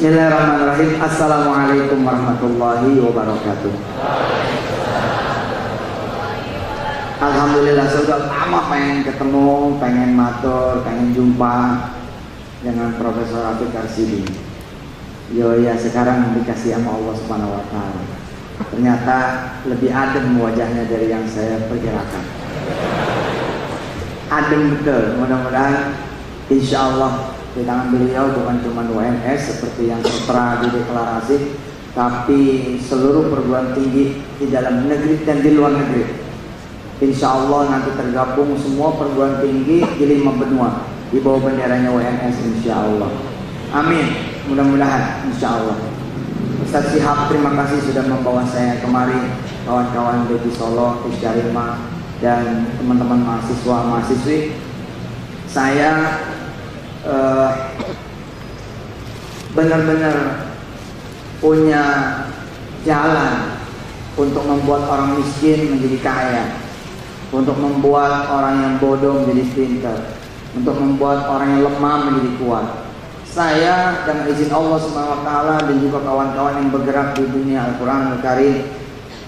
Bismillahirrahmanirrahim. Assalamualaikum warahmatullahi wabarakatuh. Alhamdulillah, sudah lama pengen ketemu, pengen matur, pengen jumpa dengan Profesor Afiq Arsidi. Ya sekarang dikasih sama Allah Subhanahu wa Ta'ala. Ternyata lebih adem wajahnya dari yang saya perkirakan. Adem betul. Mudah-mudahan insya Allah di tangan beliau bukan cuma UNS seperti yang tertera di deklarasi, tapi seluruh perguruan tinggi di dalam negeri dan di luar negeri. Insya Allah nanti tergabung semua perguruan tinggi di 5 benua di bawah benderanya UNS, insya Allah. Amin. Mudah-mudahan insya Allah. Ustaz Syihab, terima kasih sudah membawa saya kemari, kawan-kawan dari Solo, Isyarima, dan teman-teman mahasiswa-mahasiswi. Saya benar-benar punya jalan untuk membuat orang miskin menjadi kaya, untuk membuat orang yang bodoh menjadi pintar, untuk membuat orang yang lemah menjadi kuat. Saya dengan izin Allah SWT dan juga kawan-kawan yang bergerak di dunia Al-Quran Al-Karim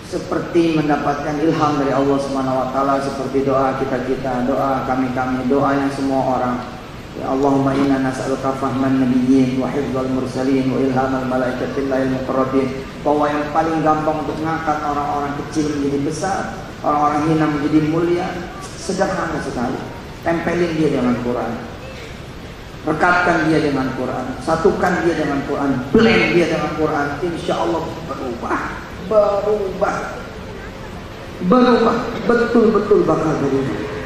seperti mendapatkan ilham dari Allah SWT, seperti doa kita-kita, doa kami-kami, doanya semua orang. Ya Allahumma inna nas'aluka fahman nabiyyin wa hifdzal mursalin wa ilhamal malaikatillahil muqarrabin. Bahwa yang paling gampang untuk mengangkat orang-orang kecil menjadi besar, orang-orang hina menjadi mulia, sederhana sekali. Tempelin dia dengan Quran, rekatkan dia dengan Quran, satukan dia dengan Quran, blend dia dengan Quran. Insya Allah berubah, betul-betul bakal berubah.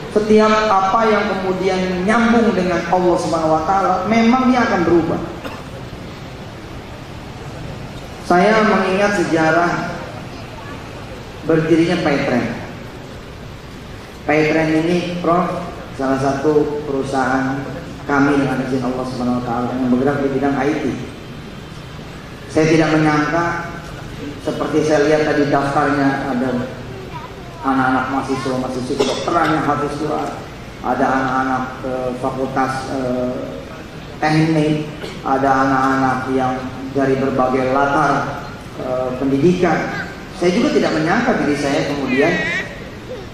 Setiap apa yang kemudian nyambung dengan Allah Subhanahu wa Ta'ala, memang dia akan berubah. Saya mengingat sejarah berdirinya Paytrend. Paytrend ini, Prof, salah satu perusahaan kami dengan izin Allah Subhanahu wa Ta'ala yang bergerak di bidang IT. Saya tidak menyangka, seperti saya lihat tadi daftarnya, ada anak-anak mahasiswa kedokteran yang habis Quran, ada anak-anak fakultas teknik, ada anak-anak yang dari berbagai latar pendidikan. Saya juga tidak menyangka diri saya kemudian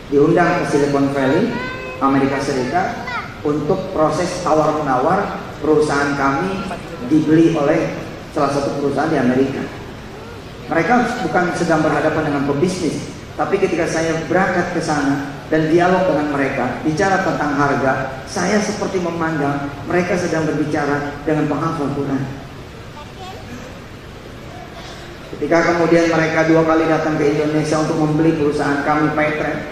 diundang ke Silicon Valley, Amerika Serikat, untuk proses tawar-menawar perusahaan kami dibeli oleh salah satu perusahaan di Amerika. Mereka bukan sedang berhadapan dengan pebisnis, tapi ketika saya berangkat ke sana dan dialog dengan mereka, bicara tentang harga, saya seperti memandang mereka sedang berbicara dengan penghafal Quran. Ketika kemudian mereka 2 kali datang ke Indonesia untuk membeli perusahaan kami Paytrend,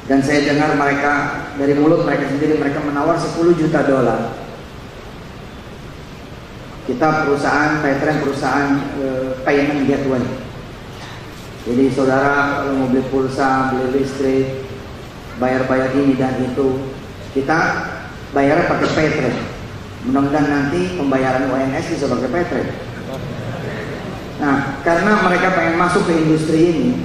dan saya dengar mereka dari mulut mereka sendiri, mereka menawar $10 juta. Kita perusahaan Paytrend, perusahaan payment gateway. Jadi saudara kalau mau beli pulsa, beli listrik, bayar-bayar ini dan itu, kita bayarnya pakai Paytrend. Mudah-mudahan nanti pembayaran UNS bisa pakai Paytrend. Nah, karena mereka pengen masuk ke industri ini,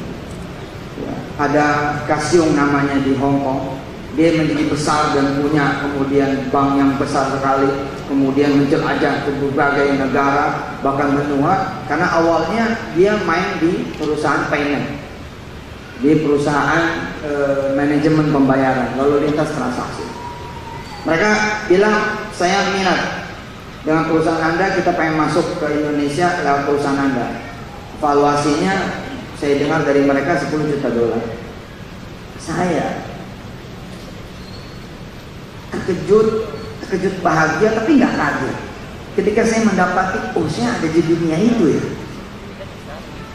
ya, ada Kasyong namanya di Hong Kong. Dia menjadi besar dan punya kemudian bank yang besar sekali, kemudian menjelajah ke berbagai negara, bahkan benua, karena awalnya dia main di perusahaan payment, di perusahaan manajemen pembayaran, lalu lintas transaksi. Mereka bilang, saya minat dengan perusahaan Anda, kita pengen masuk ke Indonesia lewat perusahaan Anda. Valuasinya saya dengar dari mereka $10 juta. Saya terkejut bahagia, tapi nggak kaget ketika saya mendapati, oh saya ada di dunia itu ya,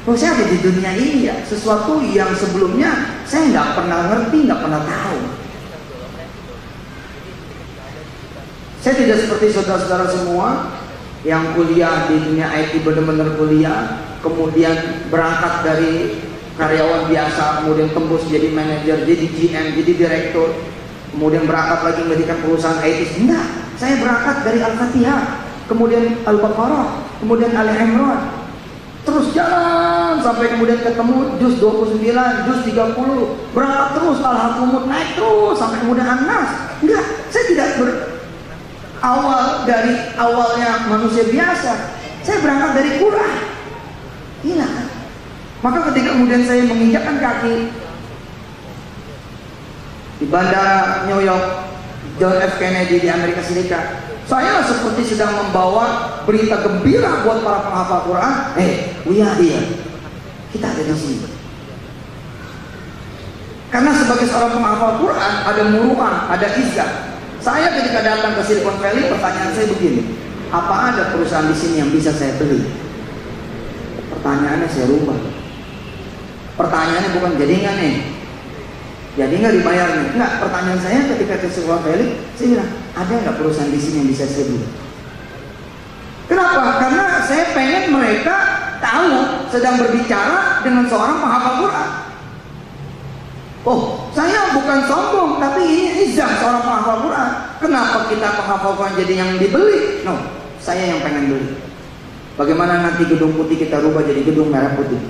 oh saya ada di dunia ini ya, sesuatu yang sebelumnya saya nggak pernah ngerti, nggak pernah tahu. Saya tidak seperti saudara-saudara semua yang kuliah di dunia IT, benar-benar kuliah, kemudian berangkat dari karyawan biasa, kemudian tembus jadi manajer, jadi GM, jadi direktur, kemudian berangkat lagi mendirikan perusahaan IT. Enggak, saya berangkat dari Al-Fatihah, kemudian Al-Baqarah, kemudian Ali Imran, terus jalan sampai kemudian ketemu juz 29, juz 30, berangkat terus Al-Hakumut, naik terus sampai kemudian An-Nas. Enggak, saya tidak dari awalnya manusia biasa, saya berangkat dari Quran. Gila kan? Maka ketika kemudian saya menginjakkan kaki di bandara New York, John F. Kennedy di Amerika Serikat, saya seperti sedang membawa berita gembira buat para penghafal Quran. We are here. Kita ada di sini. Karena sebagai seorang penghafal Quran, ada muruah, ada izzah. Saya ketika datang ke Silicon Valley, pertanyaan saya begini: apa ada perusahaan di sini yang bisa saya beli? Pertanyaannya saya rubah. Pertanyaannya bukan jadi nggak nih, jadi nggak dibayar nih. Enggak, pertanyaan saya ketika ke Silicon Valley, saya bilang, ada nggak perusahaan di sini yang bisa saya beli? Kenapa? Karena saya pengen mereka tahu sedang berbicara dengan seorang penghafal Quran. Oh, saya bukan sombong, tapi ini izah seorang penghafal Quran. Kenapa kita penghafal Quran jadi yang dibeli? No, saya yang pengen beli. Bagaimana nanti gedung putih kita rubah jadi gedung merah putih?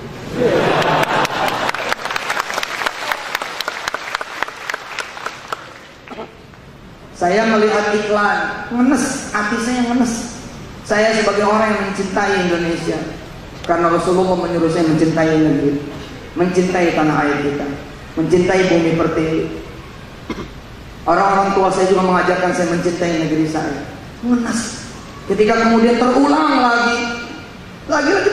Saya melihat iklan, ngenes, hati saya ngenes. Saya sebagai orang yang mencintai Indonesia, karena Rasulullah menyuruh saya mencintai negeri, mencintai tanah air kita, mencintai bumi pertiwi. Orang-orang tua saya juga mengajarkan saya mencintai negeri saya. Ngenes. Ketika kemudian terulang lagi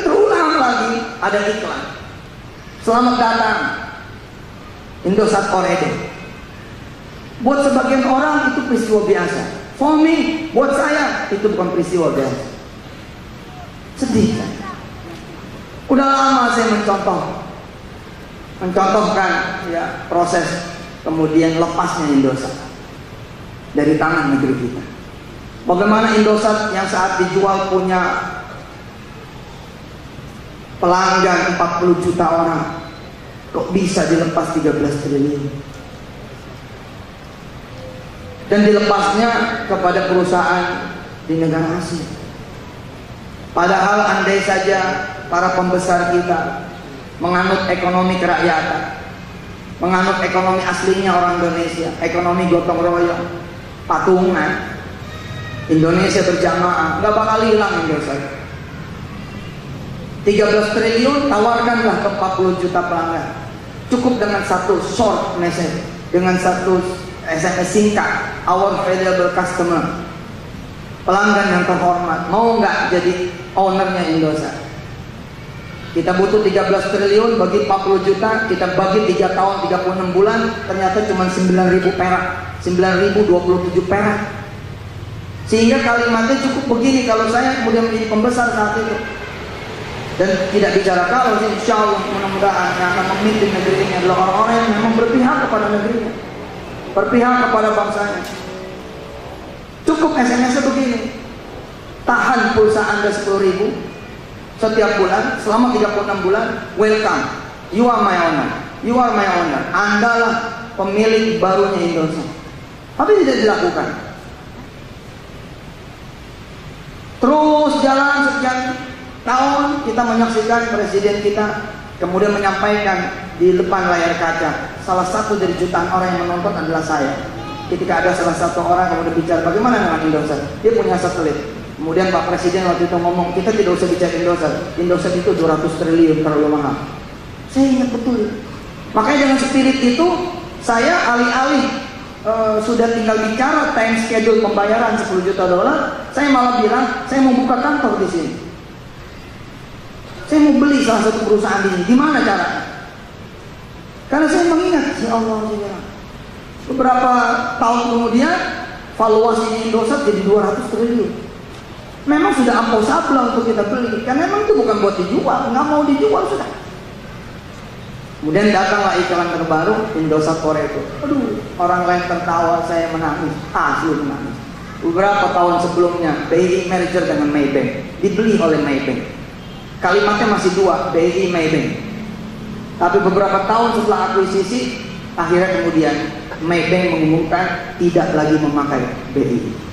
terulang lagi, ada iklan. Selamat datang Indosat Oredo. Buat sebagian orang itu peristiwa biasa. For me, buat saya itu bukan peristiwa biasa. Sedih kan? Udah lama saya mencontohkan ya proses kemudian lepasnya Indosat dari tangan negeri kita. Bagaimana Indosat yang saat dijual punya pelanggan 40 juta orang, kok bisa dilepas 13 triliun? Dan dilepasnya kepada perusahaan di negara asing. Padahal andai saja para pembesar kita menganut ekonomi kerakyatan, menganut ekonomi aslinya orang Indonesia, ekonomi gotong royong, patungan, Indonesia berjamaah, nggak bakal hilang Indosat. 13 triliun tawarkanlah ke 40 juta pelanggan. Cukup dengan satu short message, dengan satu SMS singkat, our valuable customer, pelanggan yang terhormat, mau nggak jadi ownernya Indosat? Kita butuh 13 triliun bagi 40 juta, kita bagi 3 tahun 36 bulan, ternyata cuma 9.000 perak, 9.027 perak. Sehingga kalimatnya cukup begini, kalau saya kemudian menjadi pembesar saat itu, dan tidak bicara kalau, insya Allah mudah-mudahan yang akan memimpin negeri ini adalah orang-orang yang memang berpihak kepada negerinya, berpihak kepada bangsanya. Cukup SMS-nya begini: tahan pulsa Anda 10.000 setiap bulan selama 36 bulan, welcome, you are my owner, you are my owner, Andalah pemilik barunya Indosat. Tapi tidak dilakukan. Terus jalan sekian tahun, kita menyaksikan presiden kita kemudian menyampaikan di depan layar kaca. Salah satu dari jutaan orang yang menonton adalah saya. Ketika ada salah satu orang kemudian bicara bagaimana dengan Indosat, dia punya satelit. Kemudian Pak Presiden waktu itu ngomong, kita tidak usah bicara Indosat, Indosat itu 200 triliun terlalu mahal. Saya ingat betul. Makanya dengan spirit itu, saya alih-alih sudah tinggal bicara time schedule pembayaran 10 juta dolar, saya malah bilang saya mau buka kantor di sini. Saya mau beli salah satu perusahaan di sini. Gimana caranya? Karena saya mengingat, ya Allah, beberapa tahun kemudian valuasi Indosat jadi 200 triliun. Memang sudah ampau sabla untuk kita beli, karena memang itu bukan buat dijual, nggak mau dijual sudah. Kemudian datanglah iklan terbaru Indosat Oredo. Aduh, orang lain tertawa, saya menangis, asli menangis. Beberapa tahun sebelumnya BI merger dengan Maybank, dibeli oleh Maybank. Kalimatnya masih dua, BI Maybank. Tapi beberapa tahun setelah akuisisi, akhirnya kemudian Maybank mengumumkan tidak lagi memakai BI.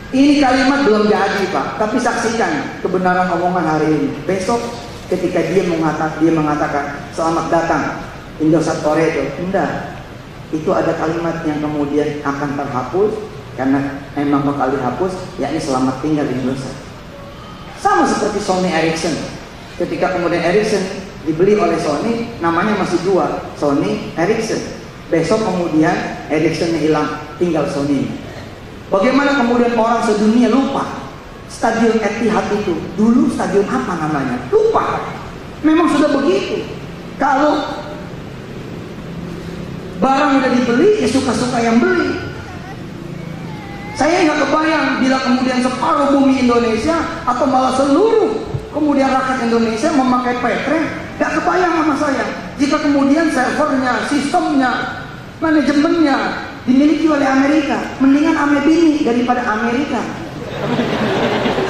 Ini kalimat belum jadi Pak, tapi saksikan kebenaran omongan hari ini. Besok ketika dia mengatakan selamat datang Indosat Oredo, enggak, itu ada kalimat yang kemudian akan terhapus karena memang bakal dihapus, yakni selamat tinggal di Indonesia. Sama seperti Sony Ericsson. Ketika kemudian Ericsson dibeli oleh Sony, namanya masih dua, Sony Ericsson. Besok kemudian Ericssonnya hilang, tinggal Sony. Bagaimana kemudian orang sedunia lupa Stadion Etihad itu dulu stadion apa namanya? Lupa. Memang sudah begitu. Kalau barang udah dibeli, ya suka-suka yang beli. Saya nggak kebayang bila kemudian separuh bumi Indonesia atau malah seluruh kemudian rakyat Indonesia memakai petrem. Nggak kebayang sama saya. Jika kemudian servernya, sistemnya, manajemennya dimiliki oleh Amerika, mendingan ame bini daripada Amerika.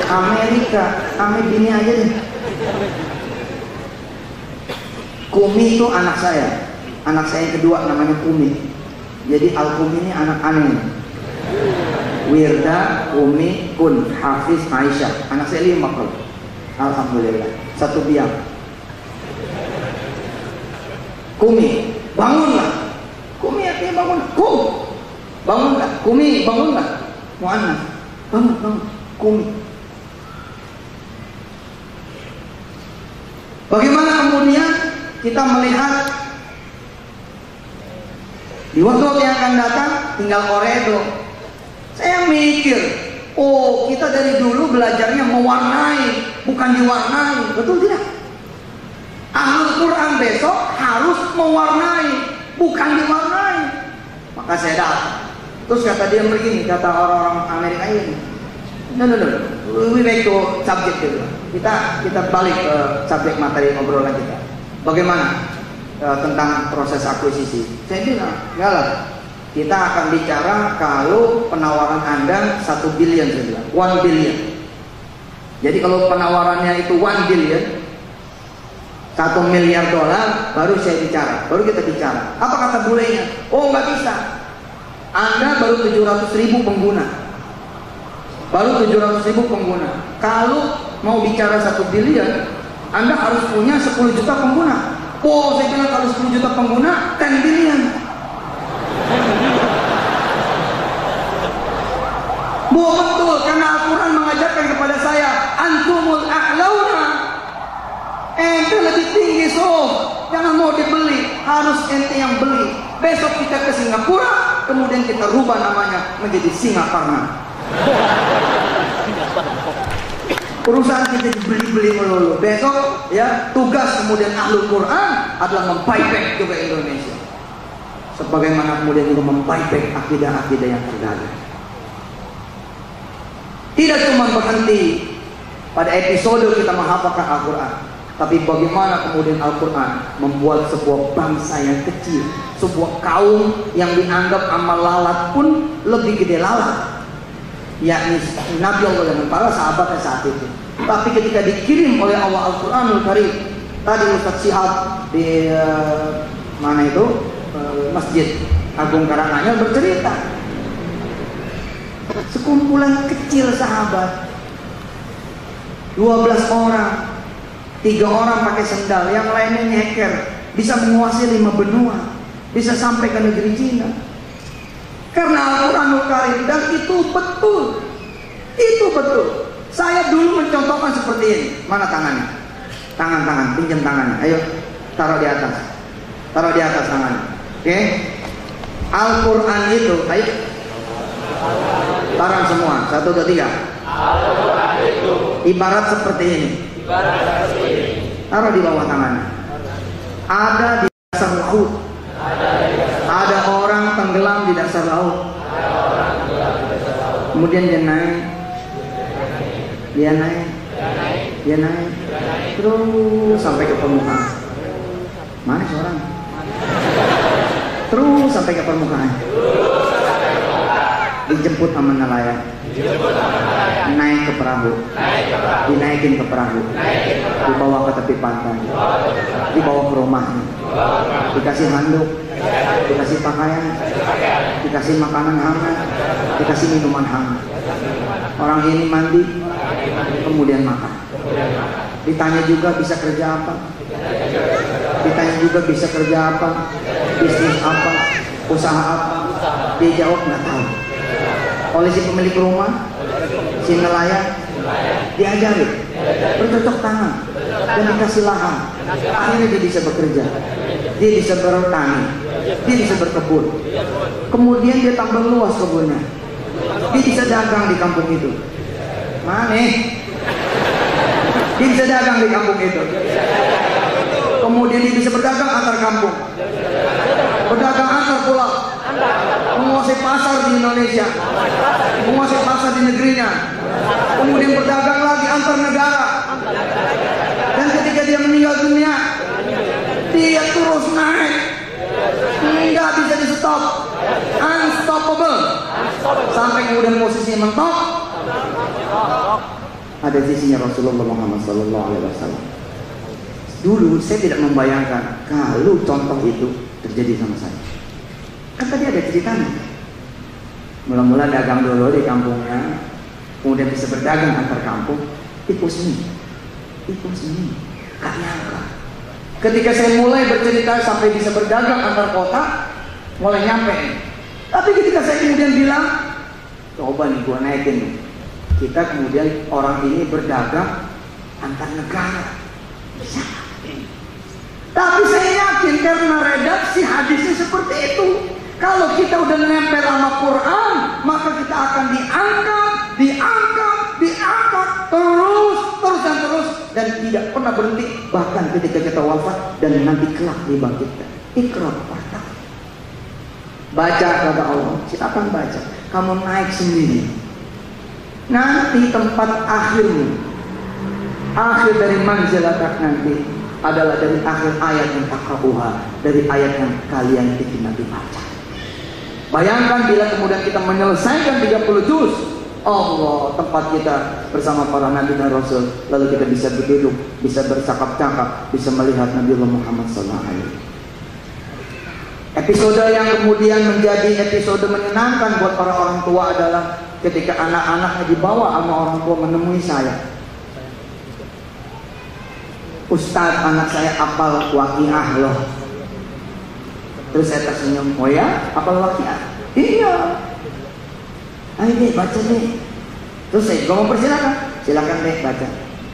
Ame bini aja deh. Kumi itu anak saya yang kedua namanya Kumi. Jadi Al-Kumi ini anak aneh. Wirda, Umi, Kun, Hafiz, Aisyah. Anak saya 5 kalau. Alhamdulillah. Satu biang. Kumi, bangunlah. Kumi artinya bangun. Bangunlah. Kumi, bangunlah. Mu'annas. Bangun. Kumi. Bagaimana kemudian kita melihat di waktu yang akan datang tinggal koredo. Saya mikir, oh kita dari dulu belajarnya mewarnai, bukan diwarnai, betul tidak? Ahlul Quran besok harus mewarnai, bukan diwarnai. Maka saya datang. Terus kata dia begini, kata orang-orang Amerika ini, no, we back to subject dulu. Kita balik ke subjek materi obrolan kita. Bagaimana tentang proses akuisisi? Saya bilang, enggak lah. Kita akan bicara kalau penawaran Anda 1 billion, saya bilang, 1 billion. Jadi kalau penawarannya itu 1 billion, 1 miliar dolar, baru saya bicara, baru kita bicara. Apa kata bulenya? Oh nggak bisa. Anda baru 700.000 pengguna. Baru 700.000 pengguna. Kalau mau bicara 1 billion, Anda harus punya 10 juta pengguna. Oh, saya bilang kalau 10 juta pengguna, 10 billion. Betul, karena Al-Quran mengajarkan kepada saya, antumul a'launa. Ente lebih tinggi, jangan mau dibeli, harus ente yang beli. Besok kita ke Singapura, kemudian kita rubah namanya menjadi Singaparna. Perusahaan kita dibeli-beli melulu. Besok ya tugas kemudian Ahlul Quran adalah membuyback juga Indonesia. Sebagaimana kemudian juga membuyback akidah-akidah yang tergagal. Tidak cuma berhenti pada episode kita menghafalkan Al-Quran, tapi bagaimana kemudian Al-Quran membuat sebuah bangsa yang kecil, sebuah kaum yang dianggap amal lalat pun lebih gede lalat, yakni Nabi Allah dan para sahabatnya saat itu. Tapi ketika dikirim oleh Allah Al-Quranul Karim, tadi Ustaz Syihab di mana itu Masjid Agung Karanganyar bercerita, sekumpulan kecil sahabat, 12 orang, 3 orang pakai sendal, yang lainnya nyeker, bisa menguasai 5 benua, bisa sampai ke negeri Cina. Karena Al-Quranul Karim, dan itu betul. Itu betul. Saya dulu mencontohkan seperti ini. Mana tangannya? Tangan, pinjam tangannya. Ayo, taruh di atas. Taruh di atas tangannya. Oke? Al-Quran itu, ayo. Barang semua, 1, 2, 3. Al-Quran itu ibarat seperti ini. Taruh di bawah tangannya. Ada di dasar laut. Ada orang tenggelam di dasar laut. Kemudian dia naik, terus sampai ke permukaan. Mana seorang? Terus sampai ke permukaan. Dijemput sama nelayan, naik ke perahu, dinaikin ke perahu, dibawa ke tepi pantai, dibawa ke rumahnya, dikasih handuk, dikasih pakaian, dikasih makanan hangat, dikasih minuman hangat. Orang ini mandi, kemudian makan. Ditanya juga bisa kerja apa, ditanya juga bisa kerja apa, bisnis apa, usaha apa. Dia jawab nggak tahu. oleh si pemilik rumah, si nelayan, diajari bercocok tangan dan dikasih lahan. Akhirnya dia bisa bekerja, dia bisa bertani, dia bisa berkebun. Kemudian dia tambah luas kebunnya, dia bisa dagang di kampung itu. Mana? Dia bisa dagang di kampung itu. Kemudian dia bisa berdagang antar kampung, berdagang antar pulau, menguasai pasar di Indonesia, menguasai pasar di negerinya, kemudian berdagang lagi antar negara. Dan ketika dia meninggal dunia, dia terus naik, nggak bisa di stop, unstoppable, sampai kemudian posisinya mentok. Ada sisinya Rasulullah Muhammad SAW. Dulu saya tidak membayangkan kalau contoh itu terjadi sama saya. Kan tadi ada ceritanya. Mula-mula dagang dulu di kampungnya, kemudian bisa berdagang antar kampung. Itu seni, gak nyangka. Ketika saya mulai bercerita sampai bisa berdagang antar kota, mulai nyampe. Tapi ketika saya kemudian bilang, coba nih gua naikin nih. Kita kemudian orang ini berdagang antar negara, bisa. Tapi saya yakin karena redaksi hadisnya seperti itu. Kalau kita udah nempel sama Quran, maka kita akan diangkat terus dan tidak pernah berhenti, bahkan ketika kita wafat dan nanti kelak dibangkitkan. Iqra wartaq. Baca kata Allah, silakan baca. Kamu naik sendiri. Nanti tempat akhirmu, akhir dari manzilatak nanti adalah dari akhir ayat yang takra'uha, dari ayat yang kalian itu nanti baca. Bayangkan bila kemudian kita menyelesaikan 30 juz, Allah tempat kita bersama para nabi dan rasul, lalu kita bisa berduduk, bisa bercakap-cakap, bisa melihat Nabi Muhammad SAW. Episode yang kemudian menjadi episode menyenangkan buat para orang tua adalah ketika anak-anaknya dibawa sama orang tua menemui saya. Ustadz, anak saya hafal waqiah loh. Terus saya tersenyum, oh ya? Hafal waqiah? Iya. Ayo deh, baca deh. Terus saya juga mau persilakan. Silakan deh, baca.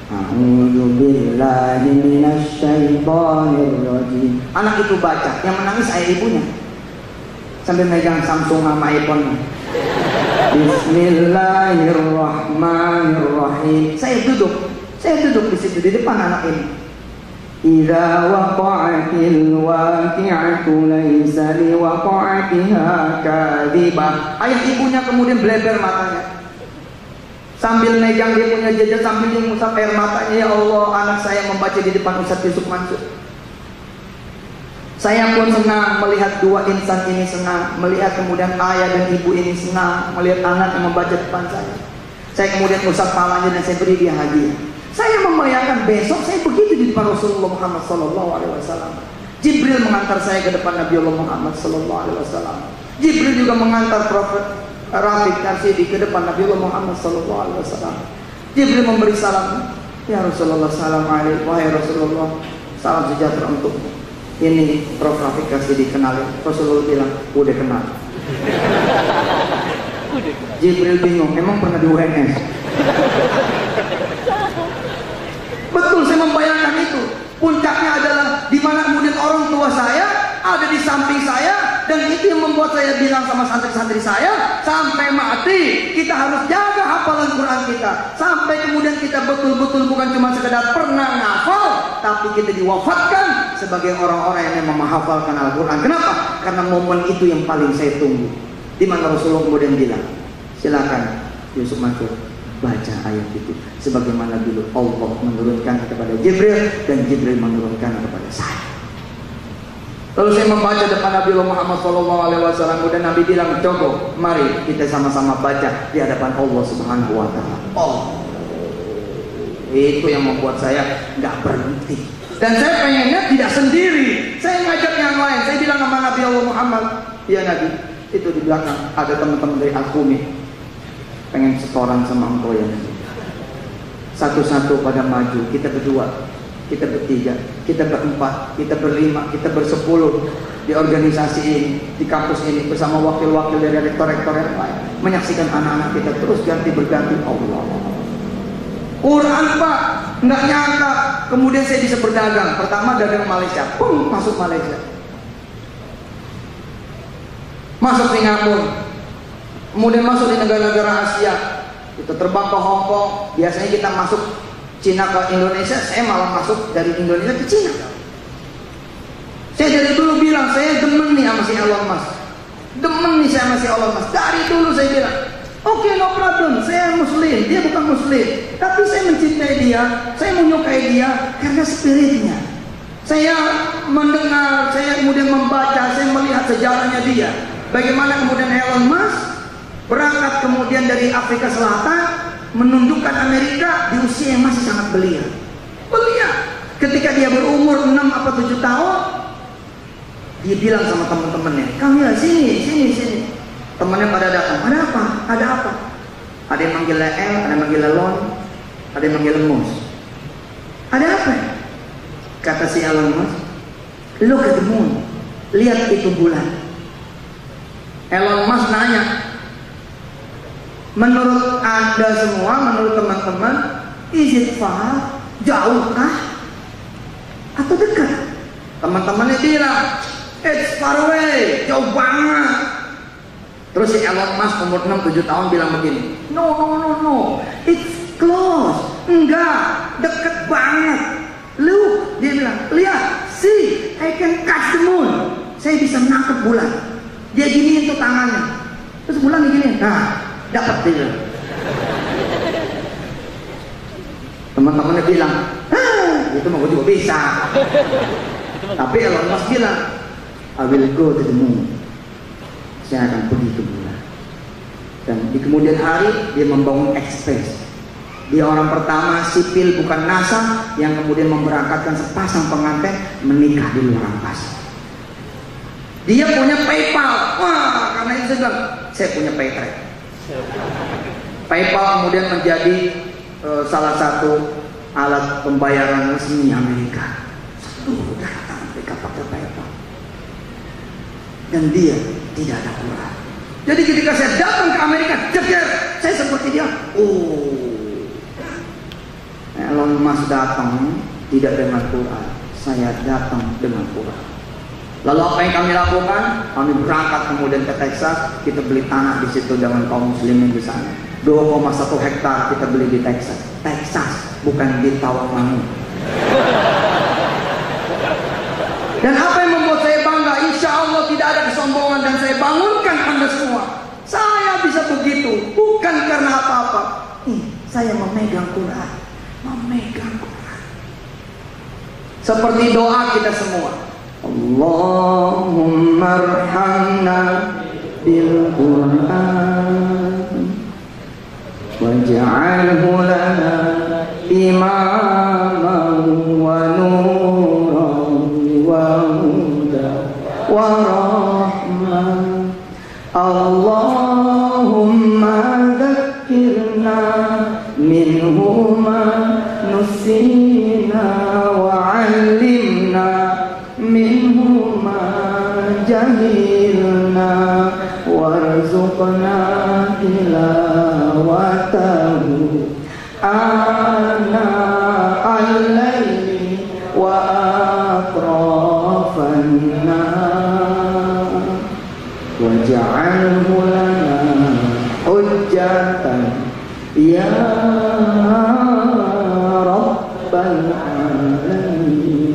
A'udzubillahi minasyaitonirrajim. Anak itu baca, yang menangis ayah ibunya. Sambil megang Samsung sama iPhone. Bismillahirrahmanirrahim. Saya duduk di situ di depan anak ini. Idza waqa'atil waqi'atu laysa liwaqa'atiha kadhibah. Ayah ibunya kemudian bleber matanya. Sambil megang dia punya jajan, sambil dia mengusap air matanya. Ya Allah, anak saya membaca di depan Ustaz Yusuf Mansur. Saya pun senang melihat dua insan ini senang, melihat kemudian ayah dan ibu ini senang, melihat anak yang membaca depan saya. Saya kemudian usap palanya dan saya beri dia hadiah. Saya membayangkan besok saya begitu di depan Rasulullah Muhammad SAW. Jibril mengantar saya ke depan Nabi Allah Muhammad SAW. Jibril juga mengantar Prophet Rafiq Karsidi ke depan Nabi Allah Muhammad SAW. Jibril memberi salam. Ya Rasulullah, salam alaikum. Wahai Rasulullah, salam sejahtera untukmu. Ini Prof Rafiq Karsidi, kenalin. Rasulullah bilang, udah kenal. Jibril bingung, emang pernah di UNS? Betul, saya membayangkan itu. Puncaknya adalah di mana kemudian orang tua saya ada di samping saya, dan itu yang membuat saya bilang sama santri-santri saya, sampai mati kita harus jaga hafalan Quran kita, sampai kemudian kita betul-betul bukan cuma sekedar pernah ngafal, tapi kita diwafatkan sebagai orang-orang yang memang menghafalkan Al-Quran. Kenapa? Karena momen itu yang paling saya tunggu, di mana Rasulullah kemudian bilang, silakan Yusuf Mansur baca ayat itu sebagaimana dulu Allah menurunkan kepada Jibril dan Jibril menurunkan kepada saya. Lalu saya membaca depan Nabi Muhammad SAW, kemudian Nabi bilang, coba mari kita sama-sama baca di hadapan Allah Subhanahu Wa Taala. Oh, itu yang membuat saya nggak berhenti. Dan saya pengennya tidak sendiri, saya ngajak yang lain. Saya bilang sama Nabi Allah Muhammad, ya Nabi, itu di belakang ada teman-teman dari Al-Qumi, pengen setoran sama engkau ya. Satu-satu pada maju, kita berdua, kita bertiga, kita berempat, kita berlima, kita bersepuluh di organisasi ini, di kampus ini bersama wakil-wakil dari rektor-rektor yang lain. menyaksikan anak-anak kita terus berganti Allah. Quran Pak, nggak nyangka. Kemudian saya bisa berdagang. Pertama dagang Malaysia, masuk Malaysia, masuk Singapura, kemudian masuk di negara-negara Asia. Kita terbang ke Hong Kong. Biasanya kita masuk Cina ke Indonesia, saya malah masuk dari Indonesia ke Cina. Saya dari dulu bilang saya demen nih sama si Elon Musk. Demen nih saya sama si Elon Musk. Dari dulu saya bilang, oke, no problem, saya Muslim, dia bukan Muslim, tapi saya mencintai dia, saya menyukai dia karena spiritnya. Saya mendengar, saya kemudian membaca, saya melihat sejarahnya dia. Bagaimana kemudian Elon Musk berangkat kemudian dari Afrika Selatan menundukkan Amerika di usia yang masih sangat belia. Ketika dia berumur 6 atau 7 tahun, dia bilang sama teman-temannya, "Kamu ya sini." Temannya pada datang. Ada apa? Ada yang manggil El, ada yang manggil Elon, ada yang manggil Mus. Ada apa? Kata si Elon Musk, "Look at the moon." Lihat itu bulan. Elon Musk nanya, menurut Anda semua, menurut teman-teman, is it far? Jauhkah? Atau dekat? Teman-temannya bilang, it's far away, jauh banget. Terus si Elon Musk umur 6-7 tahun bilang begini, no, it's close. Enggak, deket banget. Look, dia bilang, lihat, see, I can catch the moon. Saya bisa nangkep bulan. Dia giniin tuh tangannya. Terus bulan diginiin, nah, dapat dia. Teman-temannya bilang, itu mah gue juga bisa. Tapi Elon Musk bilang, I will go to the moon. Saya akan pergi ke bulan. Dan di kemudian hari dia membangun Express. Dia orang pertama sipil bukan NASA yang kemudian memberangkatkan sepasang pengantin menikah di luar angkasa. Dia punya PayPal. Wah, karena itu saya bilang, saya punya PayPal. PayPal kemudian menjadi salah satu alat pembayaran resmi Amerika. Seluruh daratan Amerika pakai PayPal. Dan dia tidak ada Quran. Jadi ketika saya datang ke Amerika, saya seperti dia. Elon Musk datang tidak dengan Quran, saya datang dengan Quran. Lalu apa yang kami lakukan? Kami berangkat kemudian ke Texas, kita beli tanah di situ dengan kaum muslimin di sana. 2,1 hektar kita beli di Texas. Texas, bukan di Tawamangu. Dan apa yang membuat saya bangga? Insya Allah tidak ada kesombongan dan saya bangunkan Anda semua. Saya bisa begitu bukan karena apa-apa. Saya memegang Quran, seperti doa kita semua. Allahumma arhamna bil Quran waj'alhu lana imaman wa nuran wa hudan wa rahmah. Allahumma dhakkirna minhu ma nusina wa 'allimna minhu ma jahilna warzuqna tilawatahu ana al-laili wa atrafan nahar waj'alhu lana hujjatan ya rabbal alamin.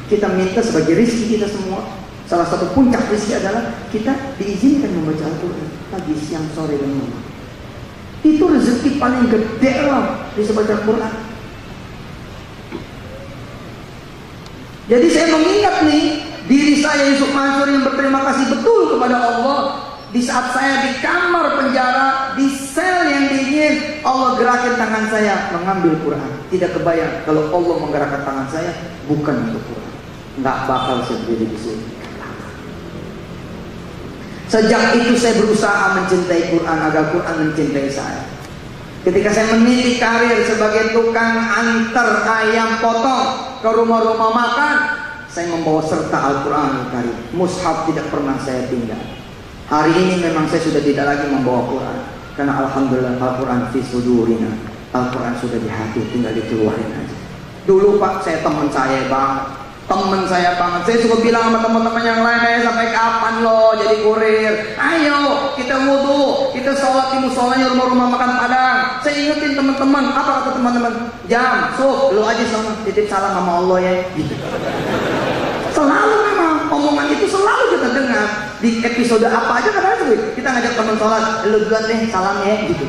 Kita minta sebagai rezeki kita semua. Salah satu puncak rezeki adalah kita diizinkan membaca Al-Quran pagi, siang, sore, dan malam. Itu rezeki paling gede lah bisa baca Al-Quran. Jadi saya mengingat nih diri saya Yusuf Mansur yang berterima kasih betul kepada Allah. Di saat saya di kamar penjara, di sel yang dingin, Allah gerakin tangan saya mengambil Quran. Tidak kebayang kalau Allah menggerakkan tangan saya bukan untuk Quran, nggak bakal saya berdiri di sini. Sejak itu saya berusaha mencintai Quran agar Quran mencintai saya. Ketika saya meniti karir sebagai tukang antar ayam potong ke rumah-rumah makan, saya membawa serta Al-Quran Karim. Mushaf tidak pernah saya tinggal. Hari ini memang saya sudah tidak lagi membawa Quran, karena alhamdulillah Al-Quran fi sudurina, Al-Quran sudah di hati, tinggal dikeluarin aja. Dulu Pak, saya teman saya banget, saya suka bilang sama teman-teman yang lain, sampai kapan lo jadi kurir? Ayo kita wudu, kita sholat di musolanya rumah-rumah makan Padang. Saya ingetin teman-teman, apa kata teman-teman? Jam, lu aja sama titip salam sama Allah ya, gitu. Selalu memang omongan itu selalu kita dengar di episode apa aja kadang-kadang kita ngajak teman sholat, lu duluan deh salam ya, gitu.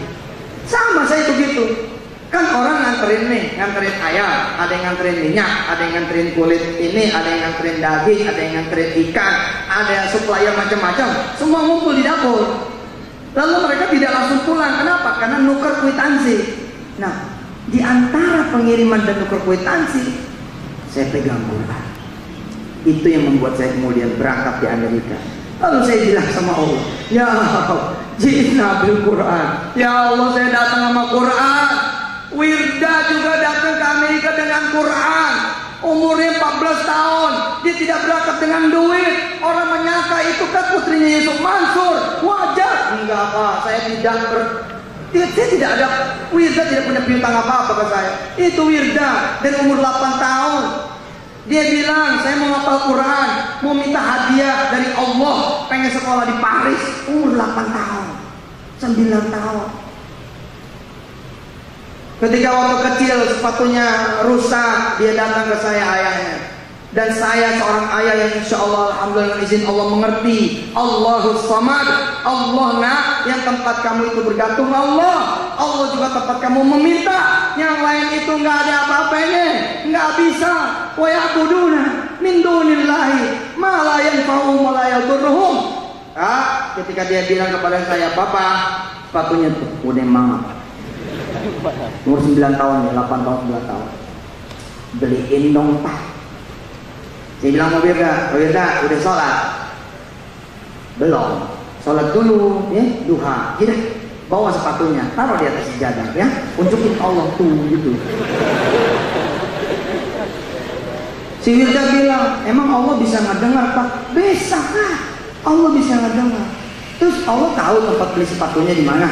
Sama saya begitu. Kan orang nganterin ayam, ada yang nganterin minyak, ada yang nganterin kulit ini, ada yang nganterin daging, ada yang nganterin ikan, ada supplier macam-macam, semua ngumpul di dapur. Lalu mereka tidak langsung pulang, kenapa? Karena nuker kwitansi. Nah, di antara pengiriman dan nuker kwitansi, saya pegang Quran. Itu yang membuat saya kemudian berangkat di Amerika. Lalu saya bilang sama Allah, ya Allah, ji'na bil Quran. Ya Allah, saya datang sama Quran. Wirda juga datang ke Amerika dengan Quran. Umurnya 14 tahun, dia tidak berangkat dengan duit. Orang menyangka itu kan putrinya Yusuf Mansur, wajar. Enggak Pak, saya tidak ada. Wirda tidak punya piutang apa-apa ke saya. Itu Wirda dan umur 8 tahun. Dia bilang, saya mau ngapal Quran, mau minta hadiah dari Allah, pengen sekolah di Paris. Umur 8 tahun, 9 tahun. Ketika waktu kecil sepatunya rusak, dia datang ke saya, ayahnya. Dan saya seorang ayah yang insya Allah, alhamdulillah izin Allah mengerti. Allahus Samad, Allah nak, yang tempat kamu itu bergantung Allah. Allah juga tempat kamu meminta. Yang lain itu nggak ada apa-apanya, nggak bisa. Wa ya'buduna min dunillahi ma la yanfa'uhum wa la yadurruhum. Ketika dia bilang kepada saya, Papa, sepatunya tuh udah mangap. Umur 9 tahun, 8 tahun, 9 tahun. Beliin dong Pak. Saya bilang sama Wirda, udah sholat? Belum. Sholat dulu, ya, duha. Gila, bawa sepatunya, taruh di atas sejadah, ya. Unjukin Allah tuh, gitu. Si Wirda bilang, emang Allah bisa ngedengar Pak? Bisa Kak, Allah bisa ngedengar. Terus Allah tahu tempat beli sepatunya di mana?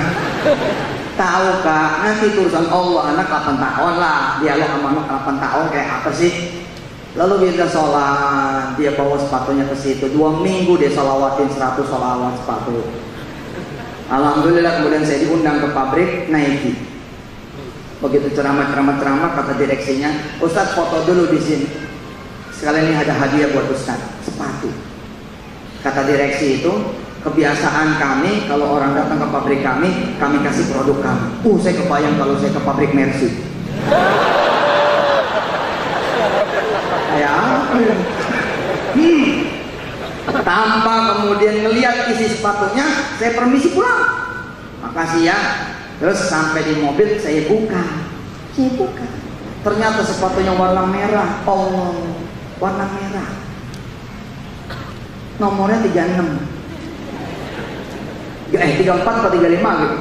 Tahu Kak, nanti urusan Allah. Anak 8 tahun lah, dialog sama anak 8 tahun kayak apa sih? Lalu Wirda sholat, dia bawa sepatunya ke situ. 2 minggu dia sholawatin 100 sholawat sepatu. Alhamdulillah kemudian saya diundang ke pabrik Nike. Begitu ceramah, kata direksinya, Ustadz foto dulu di sini. Sekalian ini ada hadiah buat Ustadz, sepatu. Kata direksi itu, kebiasaan kami kalau orang datang ke pabrik kami kasih produk kami. Saya kebayang kalau saya ke pabrik Mercy. Tanpa kemudian ngelihat isi sepatunya, saya permisi pulang. Makasih ya. Terus sampai di mobil saya buka. Ternyata sepatunya warna merah. Warna merah. Nomornya 36. 34 atau 35 gitu.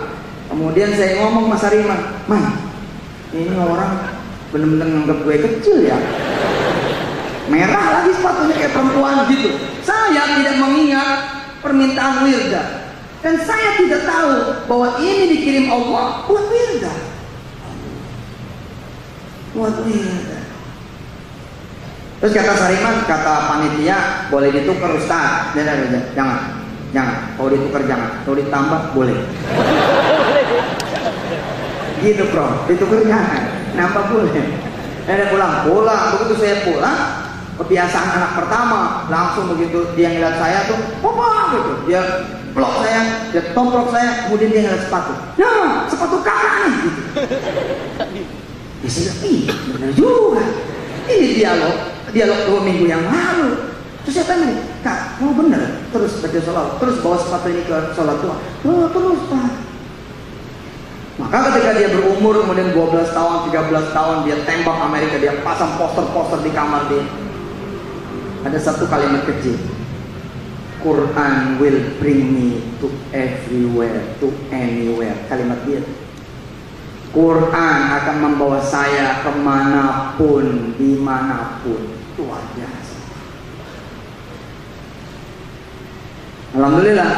Kemudian saya ngomong Mas Ariman, Man, ini orang bener-bener nganggap gue kecil ya. Merah lagi sepatunya kayak perempuan gitu. Saya tidak mengingat permintaan Wirda, dan saya tidak tahu bahwa ini dikirim Allah buat Wirda. Terus kata Sariman, kata panitia, boleh ditukar Ustaz? Jangan. Kalau ditukar jangan. Kalau ditambah boleh. Gitu bro, ditukar jangan. Nambah boleh. Saya pulang. Begitu saya pulang, kebiasaan anak pertama, langsung begitu dia ngeliat saya tuh, Papa gitu, dia peluk saya, dia tomprok saya, kemudian dia ngeliat sepatu. Nah, sepatu kakak nih. Gitu. Ya saya bilang, benar juga. Ini dialog 2 minggu yang lalu. Terus saya tanya, Kak, mau bener? Terus baca sholat, terus bawa sepatu ini ke sholat tua. Terus Pak. Maka ketika dia berumur, kemudian 12 tahun, 13 tahun, dia tembak Amerika, dia pasang poster-poster di kamar dia. Ada satu kalimat kecil, Quran will bring me to everywhere, to anywhere. Kalimat dia, Quran akan membawa saya kemanapun, dimanapun. Luar biasa. Alhamdulillah,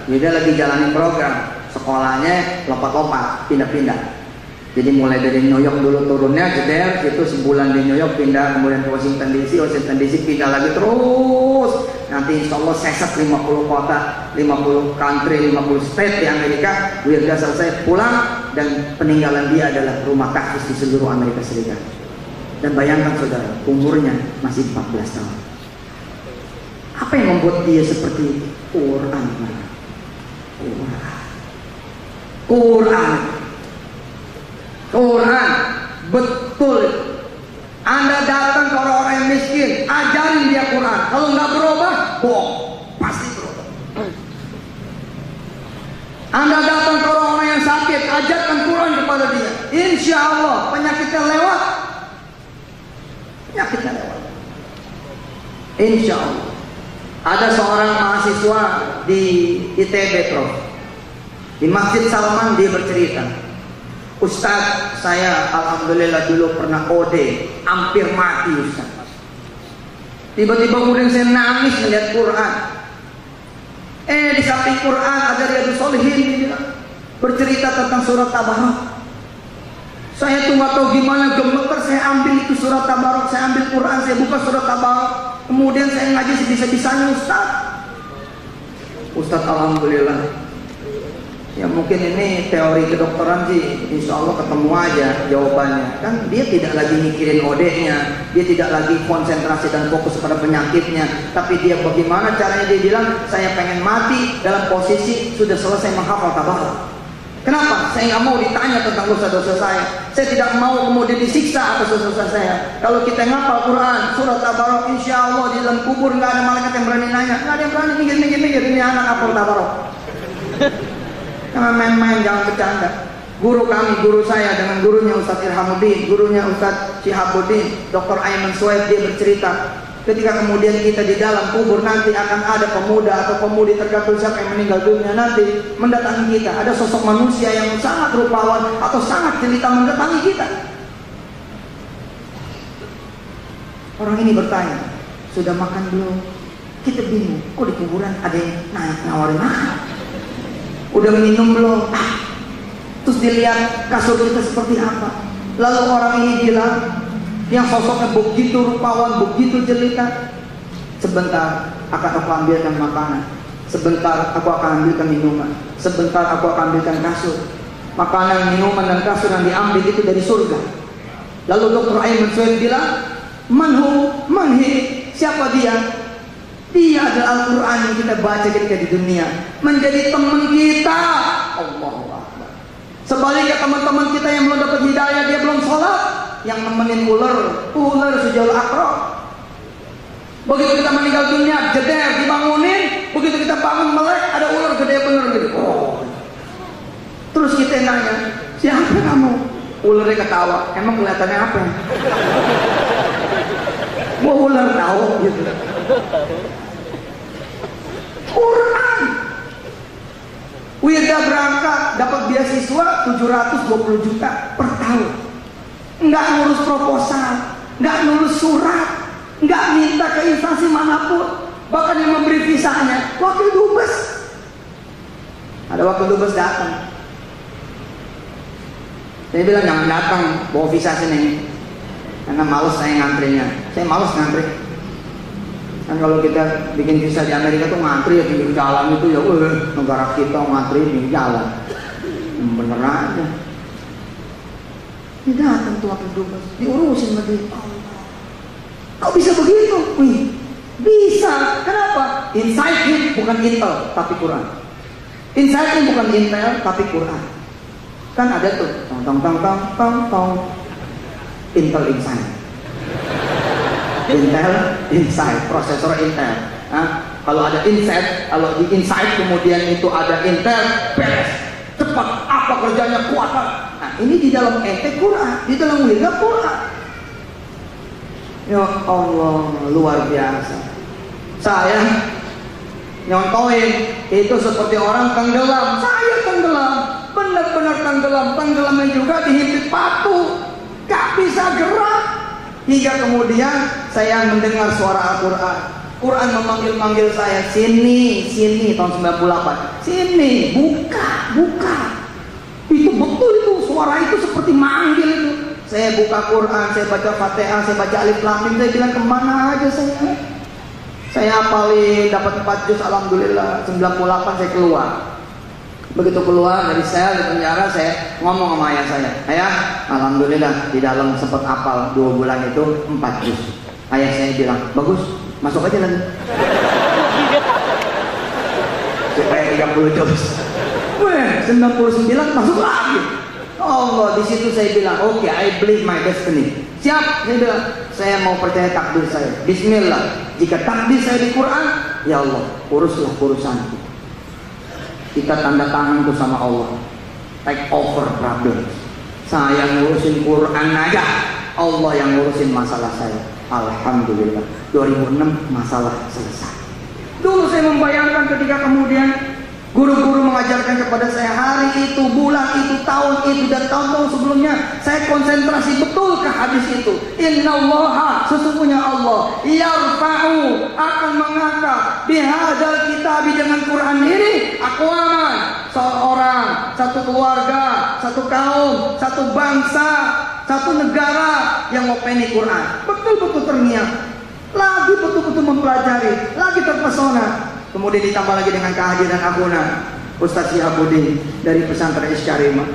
Dia lagi jalanin program, sekolahnya lompat-lompat, pindah-pindah. Jadi mulai dari New York dulu turunnya, jeder, itu sebulan di New York pindah, kemudian ke Washington DC pindah lagi terus. Nanti insya Allah seset 50 kota, 50 country, 50 state di Amerika. Wirda selesai pulang dan peninggalan dia adalah rumah kasus di seluruh Amerika Serikat. Dan bayangkan saudara, umurnya masih 14 tahun. Apa yang membuat dia seperti Quran? Quran, betul. Anda datang ke orang-orang yang miskin, ajarin dia Quran. Kalau nggak berubah, bohong, pasti berubah. Anda datang ke orang-orang yang sakit, ajarkan Quran kepada dia. Insya Allah penyakitnya lewat. Insya Allah. Ada seorang mahasiswa di ITB, Prof. Di Masjid Salman dia bercerita, Ustaz, saya alhamdulillah dulu pernah OD, hampir mati Ustaz. Tiba-tiba kemudian saya nangis melihat Quran. Di samping Quran ada Riyadhus Shalihin bercerita tentang surat Tabarok. Saya tuh nggak tahu gimana gemeter, saya ambil itu surat Tabarok, saya ambil Quran, saya buka surat Tabarok, kemudian saya ngaji sebisa-bisanya Ustaz alhamdulillah. Ya mungkin ini teori kedokteran sih, insya Allah ketemu aja jawabannya. Kan dia tidak lagi mikirin OD-nya, dia tidak lagi konsentrasi dan fokus pada penyakitnya, tapi dia bagaimana caranya dia bilang, saya pengen mati dalam posisi sudah selesai menghafal Tabarok. Kenapa? Saya nggak mau ditanya tentang dosa-dosa saya. Saya tidak mau kemudian disiksa atas dosa-dosa saya. Kalau kita ngapal Quran, surat Tabarok, insya Allah di dalam kubur nggak ada malaikat yang berani nanya, nggak ada yang berani mikir ini anak hafal Tabarok. Jangan main-main, jangan bercanda. Guru kami, guru saya dengan gurunya Ustaz Irhamuddin, gurunya Ustaz Syihabuddin, Dr. Aiman Suhaib, dia bercerita, ketika kemudian kita di dalam kubur nanti akan ada pemuda atau pemudi tergantung siapa yang meninggal dunia nanti mendatangi kita. Ada sosok manusia yang sangat rupawan atau sangat jelita mendatangi kita. Orang ini bertanya, sudah makan belum? Kita bingung, kok di kuburan ada yang naik nawarin makan? Udah minum belum? Terus dilihat kasur kita seperti apa. Lalu orang ini bilang, yang sosoknya begitu rupawan, begitu jelita, sebentar akan aku ambilkan makanan, sebentar aku akan ambilkan minuman, sebentar aku akan ambilkan kasur. Makanan, minuman, dan kasur yang diambil itu dari surga. Lalu Dr. Aiman Suhaib bilang, manhi, siapa dia? Dia adalah Al-Quran yang kita baca ketika di dunia, menjadi teman kita. Allahu Akbar. Sebaliknya teman-teman kita yang belum dapat hidayah, dia belum sholat, yang nemenin ular sejauh akrab. Begitu kita meninggal dunia, jeder dibangunin, begitu kita bangun melek, ada ular gede bener gitu. Terus kita nanya, siapa kamu? Ularnya ketawa, emang kelihatannya apa? Gua ular tahu gitu. Quran. Wirda berangkat dapat beasiswa 720 juta per tahun. Enggak ngurus proposal, enggak nulis surat, enggak minta ke instansi manapun. Bahkan yang memberi visanya wakil dubes. Ada wakil dubes datang. Saya bilang jangan datang, bawa visa sini. Karena males saya ngantrinya. Saya males ngantri. Kan kalau kita bikin visa di Amerika tuh ngantri ya pinggir jalan itu ya, negara kita ngantri pinggir jalan. Bener aja. Dia datang tuh wakil dubes, diurusin sama dia. Kok bisa begitu? Wih, bisa. Kenapa? Inside him bukan Intel, tapi Quran. Inside him bukan Intel, tapi Quran. Kan ada tuh, tong. Intel Inside. Intel Inside, prosesor Intel. Kalau ada Inside, kalau di Inside kemudian itu ada Intel, beres, cepat, apa kerjanya, kuat. Nah ini di dalam Quran, di dalam Wirda Quran. Ya Allah, luar biasa. Saya nyontohin itu seperti orang tenggelam. Saya tenggelam, benar-benar tenggelam. Tenggelamnya juga dihimpit batu, gak bisa gerak. Hingga kemudian saya mendengar suara Al-Quran. Quran memanggil-manggil saya, sini, sini, tahun 98. Sini, buka. Itu betul itu, suara itu seperti manggil itu. Saya buka Quran, saya baca Fatihah, saya baca Alif Lam Mim, saya bilang kemana aja saya. Saya hafalin, dapat 4 juz, alhamdulillah. 98 saya keluar. Begitu keluar dari sel di penjara, saya ngomong sama ayah saya, ayah, alhamdulillah di dalam sempat hafal 2 bulan itu 4 juz. Ayah saya bilang, bagus, masuk aja lagi. Supaya 30 juz. 99 masuk lagi. Allah, di situ saya bilang, oke, I believe my destiny. Siap, saya bilang, saya mau percaya takdir saya. Bismillah. Jika takdir saya di Quran, ya Allah, uruslah urusanku. Kita tanda tangan tuh sama Allah. Take over problem. Saya ngurusin Quran aja, Allah yang ngurusin masalah saya. Alhamdulillah. 2006 masalah selesai. Dulu saya membayangkan ketika kemudian guru-guru mengajarkan kepada saya hari itu, bulan itu, tahun itu, dan tahun-tahun sebelumnya, saya konsentrasi betul ke hadis itu. Innallaha, sesungguhnya Allah, yarfa'u, akan mengangkat bihadzal kitab, dengan Quran ini, aqwaman, seorang, satu keluarga, satu kaum, satu bangsa, satu negara yang ngopeni Quran. Betul-betul terngiang, lagi betul-betul mempelajari, lagi terpesona. Kemudian ditambah lagi dengan kehadiran Abuna Ustaz Syihabuddin dari pesantren Isyarimah.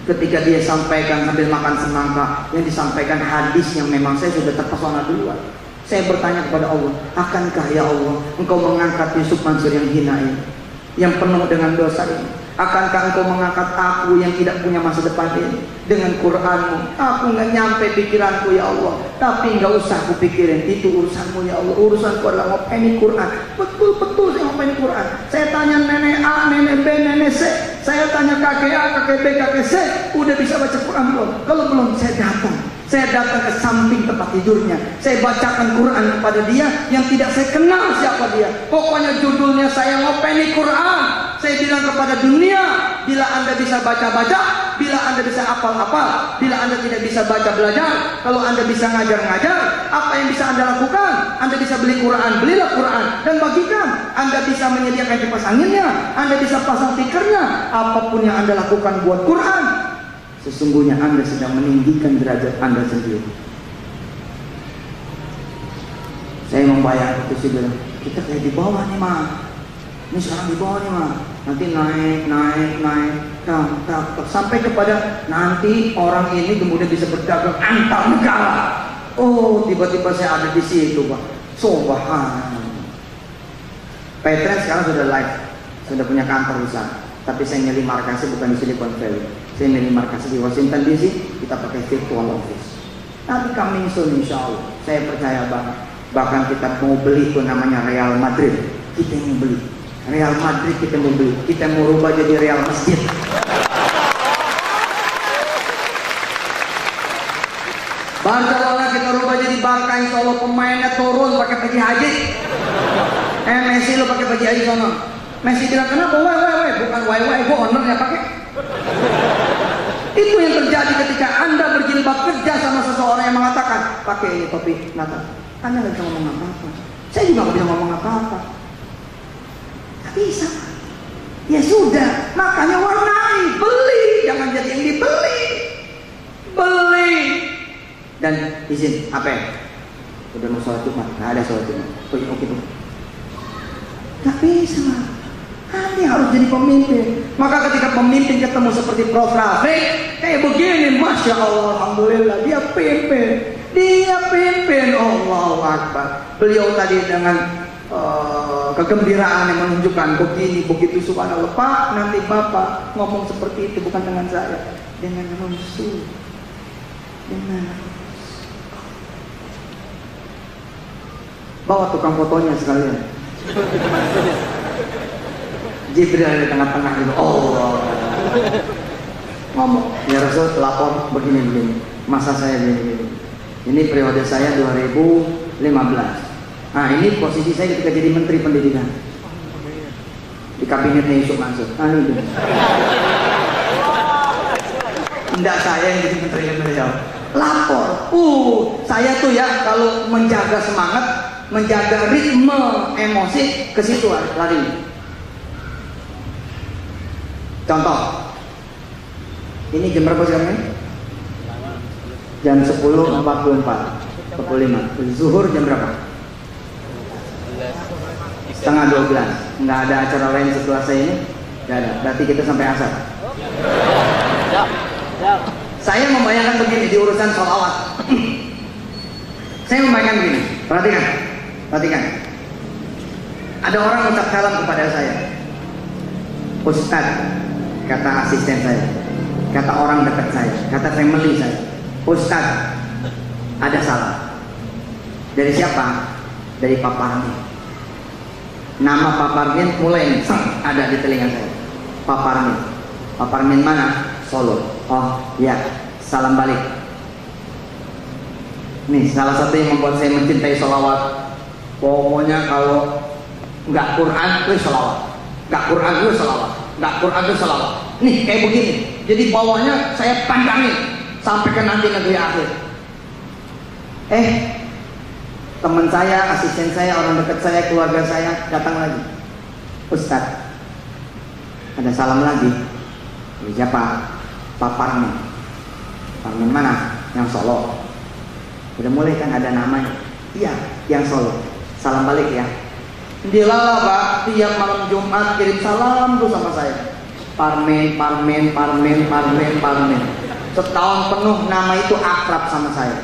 Ketika dia sampaikan sambil makan semangka, yang disampaikan hadis yang memang saya sudah terpesona duluan. Saya bertanya kepada Allah, akankah ya Allah Engkau mengangkat Yusuf Mansur yang hina ini, yang penuh dengan dosa ini? Akankah Engkau mengangkat aku yang tidak punya masa depan ini dengan Quranmu? Aku nggak nyampe pikiranku ya Allah, tapi nggak usah aku pikirin, itu urusanmu ya Allah. Urusanku adalah ngopeni Quran. Betul-betul saya ngopeni Quran. Saya tanya nenek A, nenek B, nenek C. Saya tanya kakek A, kakek B, kakek C. Udah bisa baca Quran belum? Kalau belum, saya datang. Saya datang ke samping tempat tidurnya. Saya bacakan Quran kepada dia yang tidak saya kenal siapa dia. Pokoknya judulnya saya ngopeni Quran. Saya bilang kepada dunia, bila Anda bisa baca-baca, bila Anda bisa hafal-hafal, bila Anda tidak bisa baca belajar, kalau Anda bisa ngajar-ngajar, apa yang bisa Anda lakukan? Anda bisa beli Quran, belilah Quran dan bagikan. Anda bisa menyediakan kipas anginnya, Anda bisa pasang tikernya, apapun yang Anda lakukan buat Quran, sesungguhnya Anda sedang meninggikan derajat Anda sendiri. Saya membayangkan itu, bilang, kita kayak di bawah nih mah. Ini sekarang di bawah nih mah. Nanti naik, sampai kepada nanti orang ini kemudian bisa berdagang antar negara. Oh, tiba-tiba saya ada di situ, Pak. Subhanallah. Petren sekarang sudah live, sudah punya kantor di sana. Tapi saya nyeli markasnya bukan di Silicon Valley. Saya nyeli markasnya di Washington DC. Kita pakai virtual office. Nanti coming soon, insya Allah. Saya percaya banget. Bahkan kita mau beli itu namanya Real Madrid. Kita yang mau beli Real Madrid, kita mau beli, kita mau rubah jadi Real Masjid. Barcelona kita rubah jadi Barca, insya Allah pemainnya turun pakai baju haji. Messi lo pakai baju haji sana. Messi bilang kenapa? Woi, bukan woi, gua ownernya pakai. Itu yang terjadi ketika Anda berjilbab kerja sama seseorang yang mengatakan pakai ini topi Natal. Anda nggak bisa ngomong apa-apa. Saya juga nggak bisa ngomong apa-apa. Bisa, ya sudah, makanya warnai, beli, jangan jadi yang dibeli, beli. Dan izin, apa ya? Udah mau sholat Jumat, nggak ada sholat Jumat. Oke. Gak bisa, Anda harus jadi pemimpin. Maka ketika pemimpin ketemu seperti Prof. Rafiq, kayak begini, Masya Allah, Alhamdulillah, dia pimpin, Allahu Akbar. Beliau tadi dengan kegembiraan yang menunjukkan begini begitu, subhanallah. Pak, nanti Bapak ngomong seperti itu bukan dengan saya, dengan Rasul, bawa tukang fotonya sekalian. Jibril di tengah-tengah itu, ngomong, ya Rasul lapor begini, masa saya begini. Ini periode saya 2015. Nah, ini posisi saya ketika jadi Menteri Pendidikan di kabinetnya Yusuf Mansur. Ini tidak saya yang jadi Menteri Pendidikan. Lapor. Saya tuh ya kalau menjaga semangat menjaga ritme emosi, ke situ lari. Contoh, ini jam berapa sekarang ini? Jam 10.44, 45. Zuhur jam berapa? Setengah 12. Nggak ada acara lain setelah saya ini? Nggak ada. Berarti kita sampai asar. Saya membayangkan begini di urusan sholawat. Saya membayangkan begini. Perhatikan. Ada orang ucap salam kepada saya. Ustaz, kata asisten saya, kata orang dekat saya, kata family saya, Ustaz, ada salam. Dari siapa? Dari Pak Parmin. Nama Pak Parmin mulai nih, ada di telinga saya. Pak Parmin. Pak Parmin mana? Solo. Oh ya, salam balik. Nih salah satu yang membuat saya mencintai sholawat. Pokoknya kalau nggak Quran itu sholawat, nggak Quran itu sholawat, nggak Quran itu sholawat. Nih kayak begini. Jadi bawahnya saya pandangin sampai ke nanti negeri akhir. Teman saya, asisten saya, orang dekat saya, keluarga saya datang lagi. Ustaz, ada salam lagi. Dari siapa? Pak Parmin. Parmin mana? Yang Solo. Udah mulai kan ada namanya. Iya, yang Solo. Salam balik ya. Dia lala Pak, tiap malam Jumat kirim salam tuh sama saya. Parmin. Setahun penuh nama itu akrab sama saya.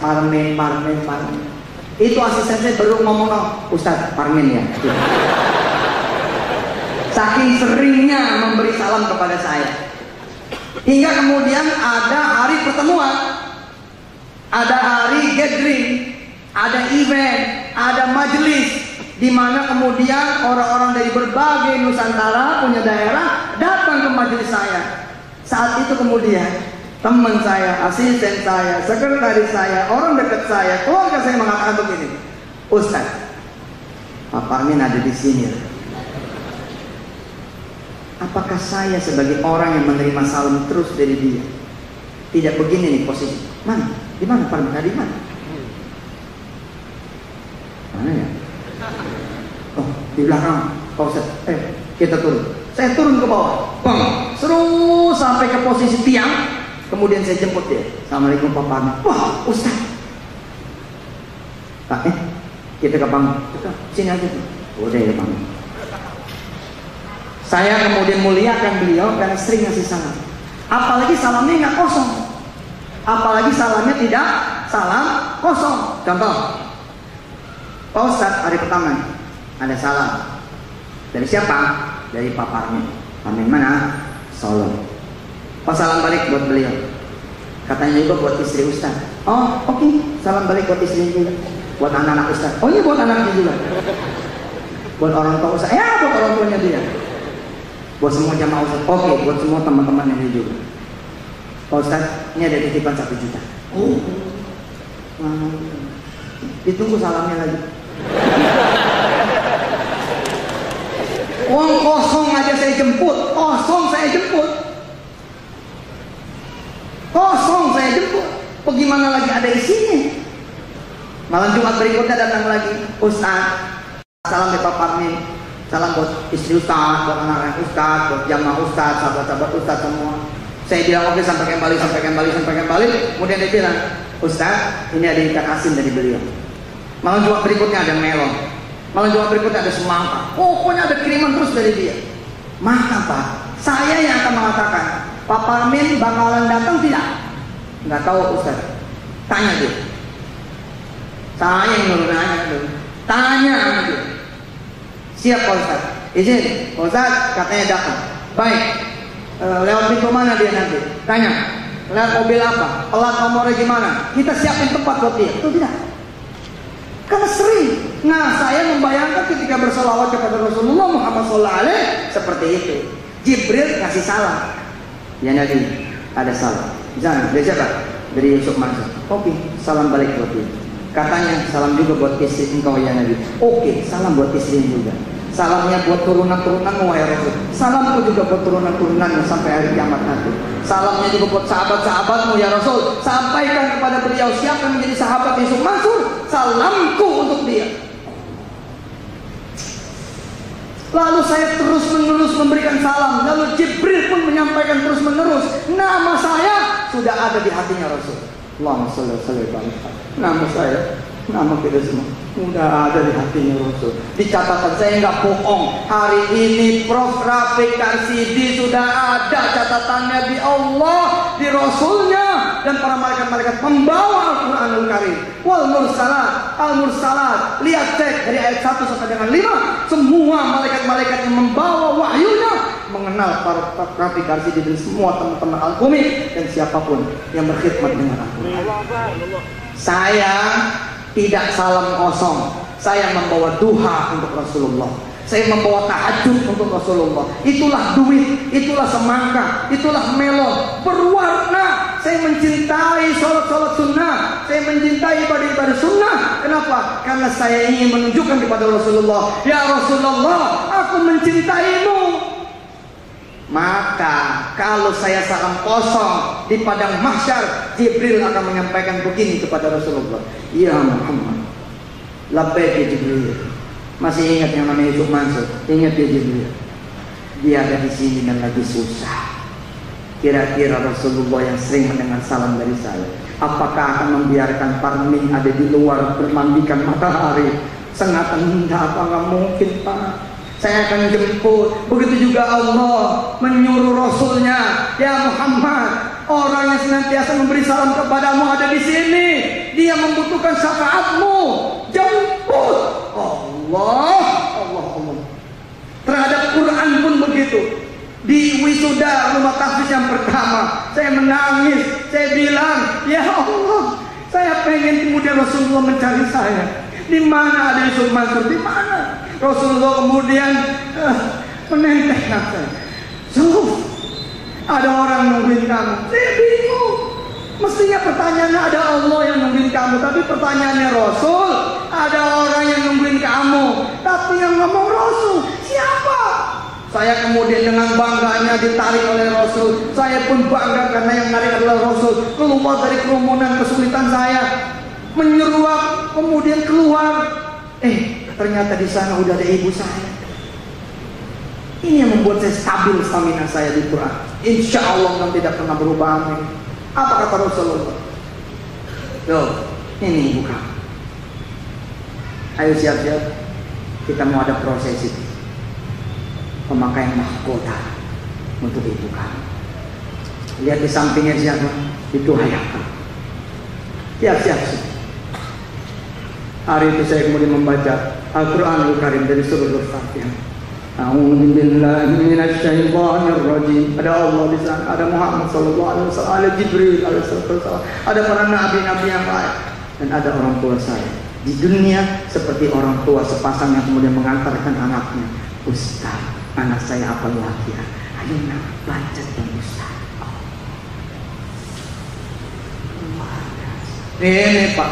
Parmin. Itu asisten saya baru ngomong, Ustaz Parmin ya. Saking seringnya memberi salam kepada saya. Hingga kemudian ada hari pertemuan, ada hari gathering, ada event, ada majelis, di mana kemudian orang-orang dari berbagai Nusantara punya daerah datang ke majelis saya. Saat itu kemudian teman saya, asisten saya, sekretaris saya, orang dekat saya, keluarga saya mengatakan begini, Ustaz, Pak Parmin ada di sini. Apakah saya sebagai orang yang menerima salam terus dari dia tidak begini nih posisi? Mana? Di mana Parmin? Ada di mana? Mana ya? Oh, di belakang. Pak Ustaz, kita turun. Saya turun ke bawah. Bang, seru sampai ke posisi tiang. Kemudian saya jemput dia. Assalamualaikum Pak Parmin. Wah, Ustaz. Pak, kita ke panggung. Sini aja. Udah ya panggung. Saya kemudian muliakan beliau karena sering ngasih salam. Apalagi salamnya nggak kosong. Apalagi salamnya tidak salam kosong. Contoh, Pak Ustaz hari pertama ada salam. Dari siapa? Dari Pak Parmin. Parmin mana? Solo. Pak salam balik buat beliau. Katanya juga buat istri Ustaz. Oh oke. Salam balik buat istri juga. Buat anak-anak Ustaz. Oh iya buat anaknya juga. Buat orang tua Ustaz. Ya buat orang tuanya dia. Buat semua jamaah Ustaz. Oke, buat semua teman-teman yang ini juga. Pak Ustaz, ini ada titipan 1 juta. Oh. Ditunggu salamnya lagi. Uang kosong aja saya jemput. Bagaimana lagi ada isinya? Malam Jumat berikutnya datang lagi. Ustaz, salam dari Pak Parmin. Salam buat istri Ustaz, buat anak-anak Ustaz, buat jamaah Ustaz, sahabat-sahabat Ustaz semua. Saya bilang oke, sampaikan balik. Kemudian dia bilang, Ustaz, ini ada ikan asin dari beliau. Malam Jumat berikutnya ada melon. Malam Jumat berikutnya ada semangka. Pokoknya ada kiriman terus dari dia. Maka Pak, saya yang akan mengatakan, Pak Parmin bakalan datang tidak? Nggak tahu Ustaz. Tanya dia. Saya yang nyuruh nanya dulu. Tanya sama dia. Siap Pak Ustaz. Izin, Pak Ustaz katanya datang. Baik. Lewat pintu mana dia nanti? Tanya. Lewat mobil apa? Pelat nomornya gimana? Kita siapin tempat buat dia. Itu tidak. Karena sering. Nah, saya membayangkan ketika bersolawat kepada Rasulullah Muhammad SAW seperti itu. Jibril kasih salam. Ya Nabi, ada salam. Misalnya, dari siapa? Dari Yusuf Mansur. Oke, salam balik buat dia. Katanya salam juga buat istri engkau ya Nabi. Oke, salam buat istri juga. Salamnya buat turunan-turunanmu ya Rasul. Salamku juga buat turunan-turunanmu sampai hari kiamat nanti. Salamnya juga buat sahabat-sahabatmu ya Rasul. Sampaikan kepada beliau siapa yang menjadi sahabat Yusuf Mansur, salamku untuk dia. Lalu saya terus-menerus memberikan salam. Lalu Jibril pun menyampaikan terus-menerus, nama saya sudah ada di hatinya Rasul. Allahumma sholli alaihi. Nama saya, nama kita semua sudah ada di hatinya Rasul. Di catatan saya nggak bohong. Hari ini Prof. Rafiq Karsidi sudah ada catatannya di Allah, di Rasulnya, dan para malaikat-malaikat membawa Al-Quranul Karim. Wal mursalat, al-mursalat. Lihat cek dari ayat 1 sampai dengan 5. Semua malaikat-malaikat yang membawa wahyunya mengenal para Rafiq Karsidi dan semua teman-teman Al-Qumi dan siapapun yang berkhidmat dengan Al-Quran. Saya tidak salam kosong. Saya membawa duha untuk Rasulullah. Saya membawa tahajud untuk Rasulullah. Itulah duit, itulah semangka, itulah melon berwarna. Saya mencintai sholat-sholat sunnah. Saya mencintai ibadah-ibadah sunnah. Kenapa? Karena saya ingin menunjukkan kepada Rasulullah, ya Rasulullah, aku mencintaimu. Maka kalau saya salam kosong di padang mahsyar, Jibril akan menyampaikan begini kepada Rasulullah, ya Muhammad, labbaik ya Jibril. Masih ingat yang namanya Yusuf Mansur? Ingat ya Jibril, dia ada di sini dan lagi susah. Kira-kira Rasulullah yang sering mendengar salam dari saya, apakah akan membiarkan Parmin ada di luar bermandikan matahari sengatan? Apa nggak mungkin Pak. Saya akan jemput. Begitu juga Allah menyuruh Rasulnya, ya Muhammad, orang yang senantiasa memberi salam kepadamu ada di sini. Dia membutuhkan syafaatmu. Jemput. Allah. Terhadap Quran pun begitu. Di wisuda rumah tahfiz yang pertama, saya menangis. Saya bilang, ya Allah, saya pengen kemudian Rasulullah mencari saya. Di mana ada Yusuf Mansur? Di mana? Rasulullah kemudian menenteng saya. Sungguh ada orang nungguin kamu. Saya bingung. Mestinya pertanyaannya ada Allah yang nungguin kamu, tapi pertanyaannya Rasul, ada orang yang nungguin kamu, tapi yang ngomong Rasul siapa? Saya kemudian dengan bangganya ditarik oleh Rasul. Saya pun bangga karena yang menarik adalah Rasul. Keluar dari kerumunan kesulitan saya, menyeruak, kemudian keluar. Ternyata di sana udah ada ibu saya. Ini yang membuat saya stabil stamina saya di Quran. Insya Allah kan tidak pernah berubah. Apa kata Rasulullah? Yo, ini ibu kamu. Ayo siap-siap. Kita mau ada prosesi pemakaian mahkota untuk ibu kamu. Lihat di sampingnya siapa? Itu ayahku. Siap-siap. Hari itu saya kemudian membaca Al-Quranul Karim dari surah Al-Fatihah. A'udzu billahi minasyaitonir rajim. Ada Allah di sana, ada Muhammad sallallahu alaihi wasallam, ada Jibril alaihi wasallam, ada para nabi-nabi yang lain, dan ada orang tua saya. Di dunia seperti orang tua sepasang yang kemudian mengantarkan anaknya. Ustaz, anak saya apa lagi ya? Ayo nak baca dan Ustaz. Ini Pak,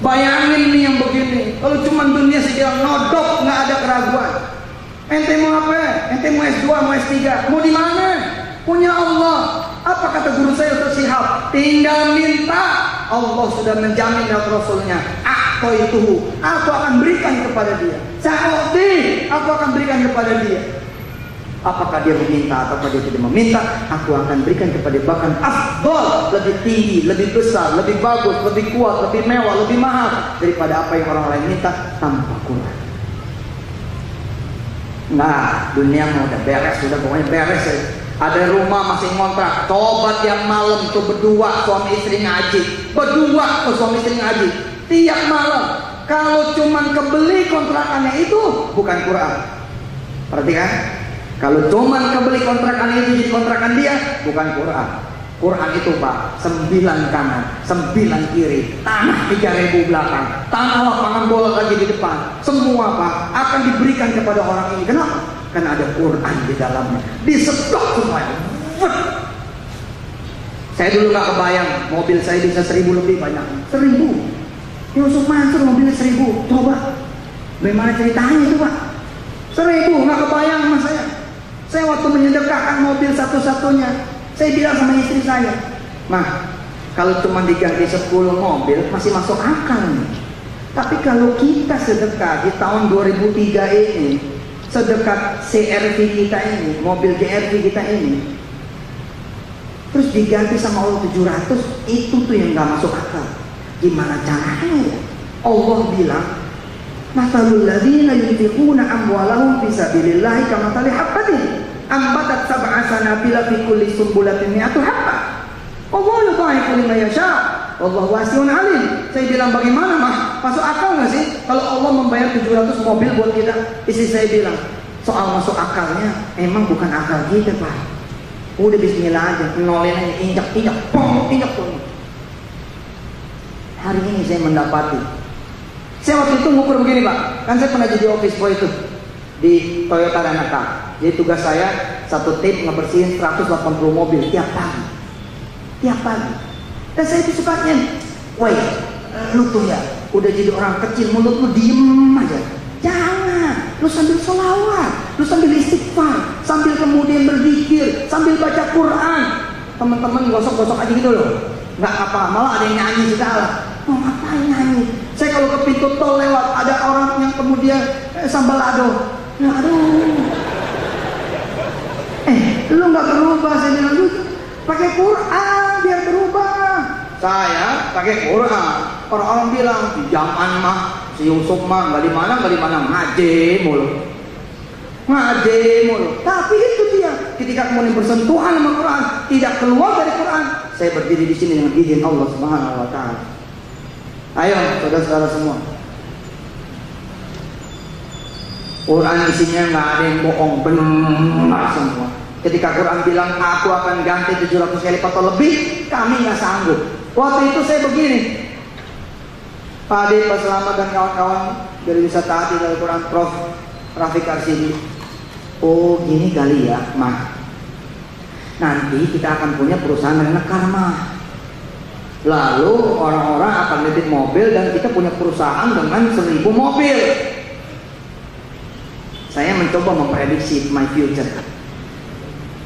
bayangin nih yang begini. Kalau cuma dunia sedang nodok, nggak ada keraguan. Ente mau apa? Ente mau S2, mau S3, mau di mana? Punya Allah. Apa kata guru saya Ustaz Shihab? Tinggal minta. Allah sudah menjamin dari Rasulnya. Itu aku akan berikan kepada dia. Sa'uti, aku akan berikan kepada dia. Apakah dia meminta atau dia tidak meminta, aku akan berikan kepada dia. Bahkan afdal, lebih tinggi, lebih besar, lebih bagus, lebih kuat, lebih mewah, lebih mahal daripada apa yang orang lain minta tanpa Quran. Nah, dunia mau udah beres, sudah pokoknya beres ya. Ada rumah masih ngontrak, tobat yang malam tuh berdua suami istri ngaji, berdua tuh suami istri ngaji tiap malam. Kalau cuman kebeli kontrakannya itu bukan Quran. Perhatikan, kalau cuman kebeli kontrakan itu jadi kontrakan dia bukan Quran. Quran itu Pak, 9 kanan, 9 kiri, tanah 3.000 belakang, tanah lapangan bola lagi di depan. Semua Pak akan diberikan kepada orang ini. Kenapa? Karena ada Quran di dalamnya. Disetok semuanya. Saya dulu gak kebayang mobil saya bisa 1.000 lebih banyak. 1.000. Yusuf Mansur mobilnya 1.000. Coba, bagaimana ceritanya itu Pak? 1.000 nggak kebayang sama saya. Saya waktu menyedekahkan mobil satu-satunya, saya bilang sama istri saya, "Mah, kalau cuma diganti 10 mobil masih masuk akal nih. Tapi kalau kita sedekah di tahun 2003 ini, sedekah CR-V kita ini, mobil GR-V kita ini, terus diganti sama Allah 700, itu tuh yang nggak masuk akal. Gimana caranya ya?" Allah bilang, "Mathalul ladzina yunfiquna amwalahum fi sabilillahi kamathali habbatin ambatat sab'a sanabila fi kulli sumbulatin mi'atu habbah. Wallahu yudha'ifu liman yasha. Wallahu wasi'un alim." Saya bilang, "Bagaimana, Mah? Masuk akal nggak sih kalau Allah membayar 700 mobil buat kita?" Istri saya bilang, "Soal masuk akalnya emang bukan akal kita, Pak. Udah bismillah aja, nolin aja, injak, pong, injak pong." Hari ini saya mendapati, saya waktu itu ngukur begini, Pak. Kan saya pernah jadi office boy itu di Toyota Renata. Jadi tugas saya satu tim ngebersihin 180 mobil tiap pagi. Dan saya itu sukanya, "Woi, lu tuh ya udah jadi orang kecil, mulut lu diem aja. Jangan, lu sambil sholawat, lu sambil istighfar, sambil kemudian berzikir, sambil baca Quran." Teman-teman gosok-gosok aja gitu loh. Nggak apa, malah ada yang nyanyi segala. Mau ngapain nyanyi? Saya kalau ke pintu tol lewat, ada orang yang kemudian sambalado. Ya aduh. Lu nggak berubah. Saya bilang, "Lu pakai Quran biar berubah." Saya pakai Quran. Orang-orang bilang, "Jangan mah, si Yusuf mah nggak di mana ngaji mulu." Tapi itu dia. Ketika kemudian bersentuhan sama Quran, tidak keluar dari Quran. Saya berdiri di sini dengan izin Allah Subhanahu Wa Taala. Ayo, saudara-saudara semua. Quran isinya nggak ada yang bohong, benar semua. Ketika Quran bilang aku akan ganti 700 kali atau lebih, kami nggak sanggup. Waktu itu saya begini, Pak Ade, Pak Selamat dan kawan-kawan dari wisata hati dari Quran, Prof. Rafiq Arsidi. Oh gini kali ya, Mah. Nanti kita akan punya perusahaan dengan karma. Lalu orang-orang akan nitip mobil dan kita punya perusahaan dengan 1000 mobil. Saya mencoba memprediksi my future.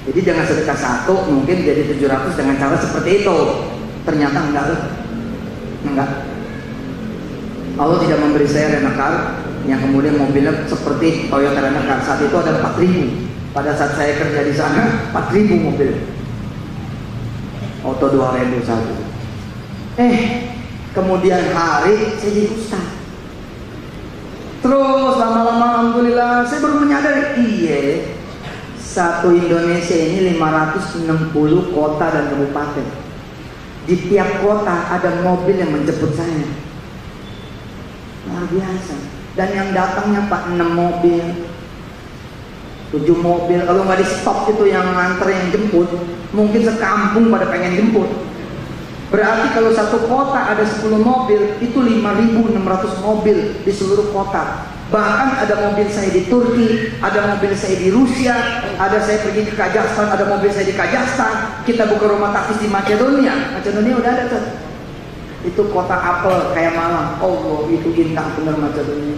Jadi dengan sedekah satu mungkin jadi 700 dengan cara seperti itu. Ternyata enggak. Allah tidak memberi saya Renakar yang kemudian mobilnya seperti Toyota Renakar. Saat itu ada 4.000. Pada saat saya kerja di sana 4.000 mobil. Auto 2.000 satu. Kemudian hari saya jadi ustaz. Terus lama-lama alhamdulillah saya baru menyadari, satu Indonesia ini 560 kota dan kabupaten. Di tiap kota ada mobil yang menjemput saya. Luar biasa. Dan yang datangnya Pak 6 mobil, 7 mobil. Kalau nggak di stop itu yang nganter yang jemput, mungkin sekampung pada pengen jemput. Berarti kalau satu kota ada 10 mobil, itu 5.600 mobil di seluruh kota. Bahkan ada mobil saya di Turki, ada mobil saya di Rusia, ada saya pergi ke Kazakhstan, ada mobil saya di Kazakhstan. Kita buka rumah taktis di Macedonia. Macedonia udah ada tuh. Itu kota apel kayak Malang. Allah, itu indah bener Macedonia.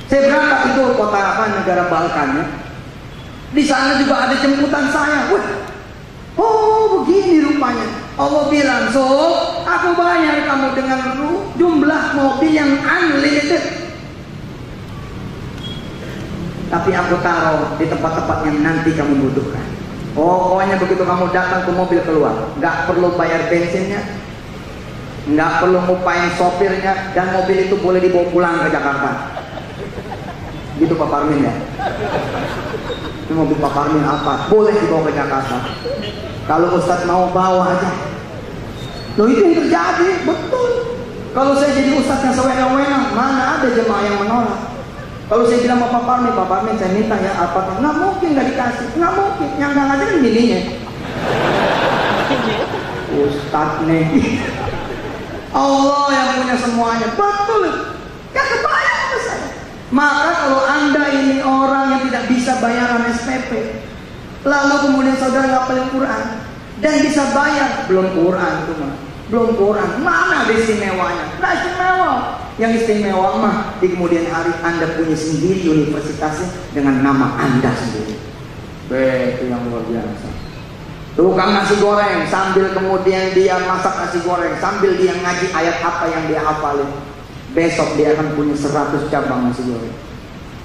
Saya berangkat itu kota negara Balkan ya. Di sana juga ada jemputan saya. Oh begini rupanya. Allah bilang, "So, aku bayar kamu dengan jumlah mobil yang unlimited. Tapi aku taruh di tempat-tempat yang nanti kamu butuhkan." Pokoknya begitu kamu datang ke mobil keluar, nggak perlu bayar bensinnya, nggak perlu ngupain sopirnya, dan mobil itu boleh dibawa pulang ke Jakarta. Gitu Pak Parmin ya. Ini mobil Pak Parmin apa? Boleh dibawa ke Jakarta. Kalau Ustadz mau bawa aja. Loh itu yang terjadi, betul. Kalau saya jadi Ustadz yang sewenang-wenang, mana ada jemaah yang menolak. Kalau saya bilang sama Pak Parmin saya minta ya apa, nggak mungkin nggak dikasih, nggak mungkin. Yang nggak ngasih kan bininya. Ustadz nih. Allah yang punya semuanya, betul. Gak kebayang ke saya. Maka kalau Anda ini orang yang tidak bisa bayaran SPP, lalu kemudian saudara ngapalin Quran dan bisa bayar, belum Quran itu mah, belum Quran, mana ada istimewanya? Nggak istimewa. Yang istimewa mah di kemudian hari Anda punya sendiri universitasnya dengan nama Anda sendiri. Itu yang luar biasa. Tukang nasi goreng sambil kemudian dia masak nasi goreng, sambil dia ngaji ayat apa yang dia hafalin. Besok dia akan punya 100 cabang nasi goreng.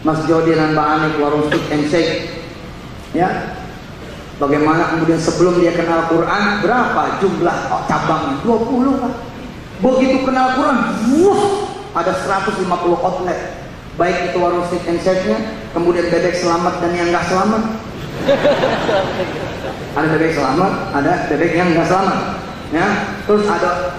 Mas Jody dan Mbak Anik warung steak and shake. Ya. Bagaimana kemudian sebelum dia kenal Quran, berapa jumlah cabangnya? 20 kan. Begitu kenal Quran, ada 150 outlet. Baik itu warung steak and shake-nya, kemudian bebek selamat dan yang nggak selamat. Ada bebek selamat, ada bebek yang nggak selamat. Ya, terus ada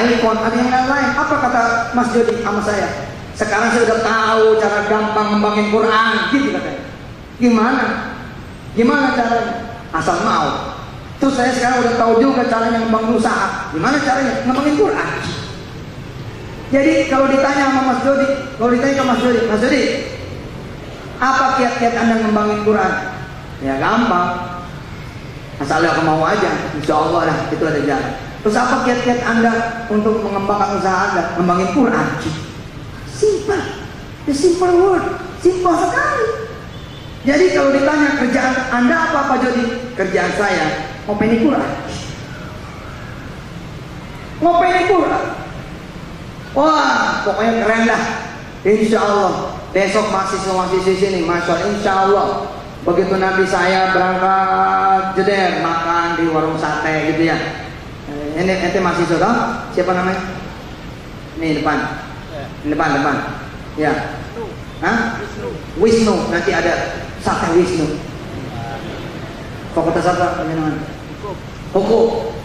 iPhone, ada yang lain. Apa kata Mas Jody sama saya? Sekarang saya udah tahu cara gampang ngembangin Quran, gitu katanya. Gimana caranya? Asal mau. Terus saya sekarang udah tahu juga caranya ngembangin usaha. Gimana caranya? Ngembangin Quran. Jadi kalau ditanya sama Mas Jody, Mas Jody, apa kiat-kiat Anda ngembangin Quran? Ya gampang. Asal aku mau aja, insya Allah lah itu ada jalan. Terus apa kiat-kiat Anda untuk mengembangkan usaha Anda? Ngembangin Quran. Simple, the simple word, simple sekali. Jadi kalau ditanya kerjaan Anda apa Pak Jody? Kerjaan saya ngopeni Quran. Ngopeni Quran. Wah, pokoknya keren dah. Insya Allah besok mahasiswa-mahasiswa sini, masya Allah, insya Allah. Begitu nanti saya berangkat jeder makan di warung sate gitu ya. Ini ente mahasiswa toh? Siapa namanya? Ini depan. Depan. Ya. Hah? Wisnu. Nanti ada sate Wisnu. Fakultas apa? Hukum.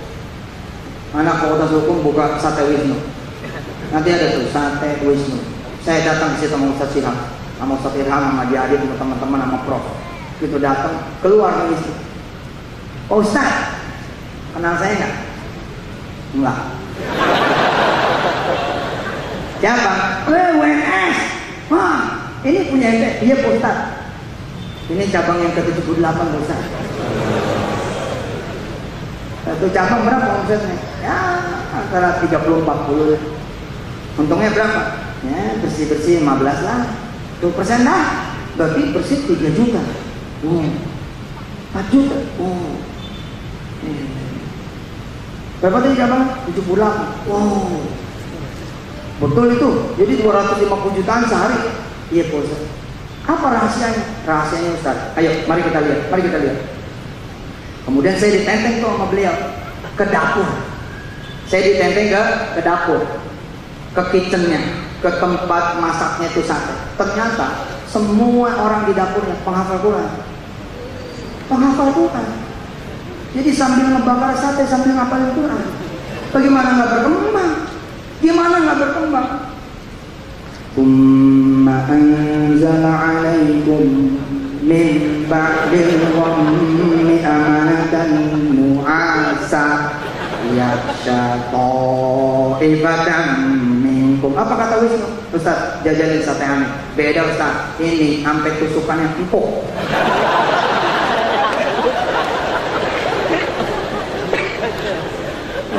Anak fakultas hukum buka sate Wisnu. Nanti ada tuh sate Wisnu. Saya datang ke situ sama Ustaz Siham, sama Ustaz Irham, sama adik-adik, sama teman-teman, sama Prof. Gitu datang keluar dari situ. Oh Ustaz, kenal saya nggak? Enggak. Siapa? WNS. Wah, ini punya ente. Iya Pak Ustaz. Ini cabang yang ke-78 Pak Ustaz. Satu cabang berapa omsetnya? Ya antara 30-40. Untungnya berapa? Ya bersih-bersih 15 lah. 2% dah. Berarti bersih 3 juta. 4 juta. Berapa tadi cabang? 78. Wow. Betul itu. Jadi 250 jutaan sehari. Iya Pak Ustaz. Apa rahasianya? Rahasianya Ustaz. Ayo, mari kita lihat. Kemudian saya ditenteng tuh sama beliau ke dapur. Saya ditenteng ke dapur, ke kitchennya, ke tempat masaknya itu sate. Ternyata semua orang di dapurnya penghafal Quran. Jadi sambil ngebakar sate sambil ngapalin Quran. Bagaimana nggak berkembang? Tsumma anzala 'alaikum min ba'dil ghammi amanatan nu'asa yaksha ta'ifatan minkum. Apa kata Wisnu? Ustaz, jajalin sate aneh. Beda Ustaz, ini sampai tusukannya empuk.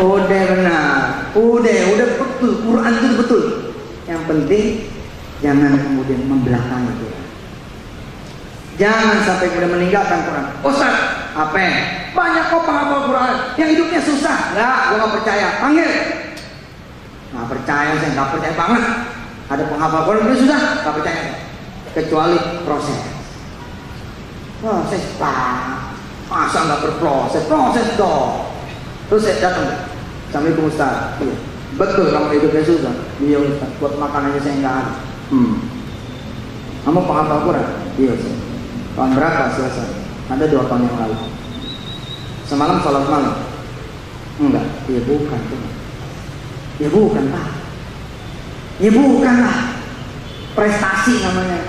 Udah benar, udah betul. Quran itu betul. Yang penting jangan kemudian membelakangi Quran. Jangan sampai kemudian meninggalkan Quran. Ustaz, apa? Banyak kok penghafal Quran yang hidupnya susah. Enggak, gua nggak percaya. Panggil. Nggak percaya, saya nggak percaya banget. Ada penghafal Quran itu susah, nggak percaya. Kecuali proses. Proses pak. Masa nggak berproses? Proses dong. Terus saya datang. Assalamualaikum Ustaz. Iya. Betul kamu hidupnya susah. Iya Ustaz. Buat makan aja saya nggak ada. Kamu penghafal Quran? Iya Ustaz. Tahun berapa selesai? Ada 2 tahun yang lalu. Semalam sholat malam? Enggak. Iya bukan. Ya bukan Pak. Ya bukan lah. Prestasi namanya.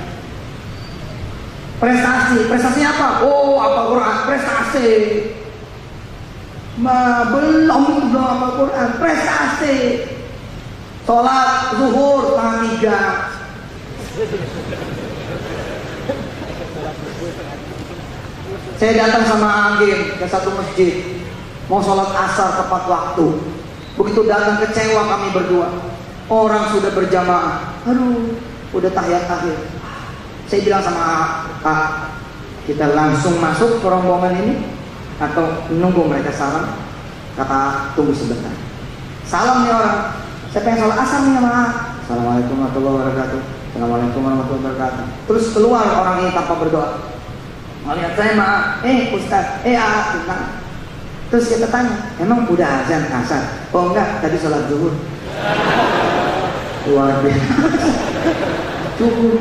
Prestasi apa? Oh apa Quran? Prestasi. Belum apa Quran? Prestasi. Sholat zuhur tanggal 3. Saya datang sama Agim ke satu masjid, mau sholat asar tepat waktu. Begitu datang kecewa kami berdua. Orang sudah berjamaah, aduh, udah tahiyat akhir. Saya bilang sama kita langsung masuk ke rombongan ini atau nunggu mereka salam? Kata tunggu sebentar. Salam nih orang, saya pengen salat asar nih sama Assalamualaikum warahmatullahi wabarakatuh. Assalamualaikum warahmatullahi wabarakatuh. Terus keluar orang ini tanpa berdoa. Melihat saya Ustaz, kita. Terus kita tanya, emang udah azan asar? Oh enggak, tadi sholat zuhur. Luar biasa. Cukup.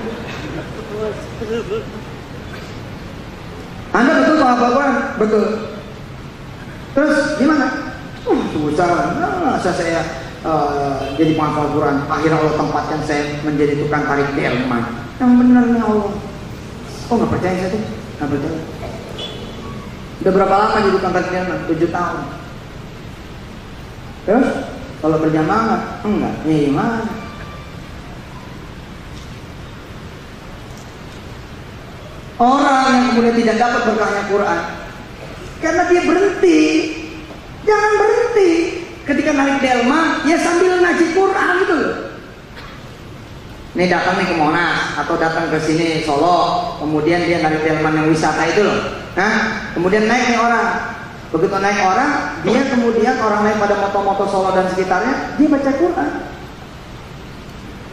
Anda betul menghafal Quran? Betul. Terus gimana? Susah. Masa saya jadi penghafal Quran? Akhirnya Allah tempatkan saya menjadi tukang tarik delman. Yang benarnya Allah. Oh nggak percaya saya tuh? Nggak percaya. Udah berapa lama jadi tukang tarik delman? 7 tahun. Terus kalau berjamaah enggak? Gimana? Orang yang kemudian tidak dapat berkahnya Quran karena dia berhenti. Jangan berhenti. Ketika narik delman, ya sambil ngaji Quran gitu loh. Ini datang nih ke Monas atau datang ke sini Solo, kemudian dia narik delman yang wisata itu loh. Kemudian naik nih orang. Begitu naik orang, dia kemudian orang naik pada moto-moto Solo dan sekitarnya, dia baca Quran.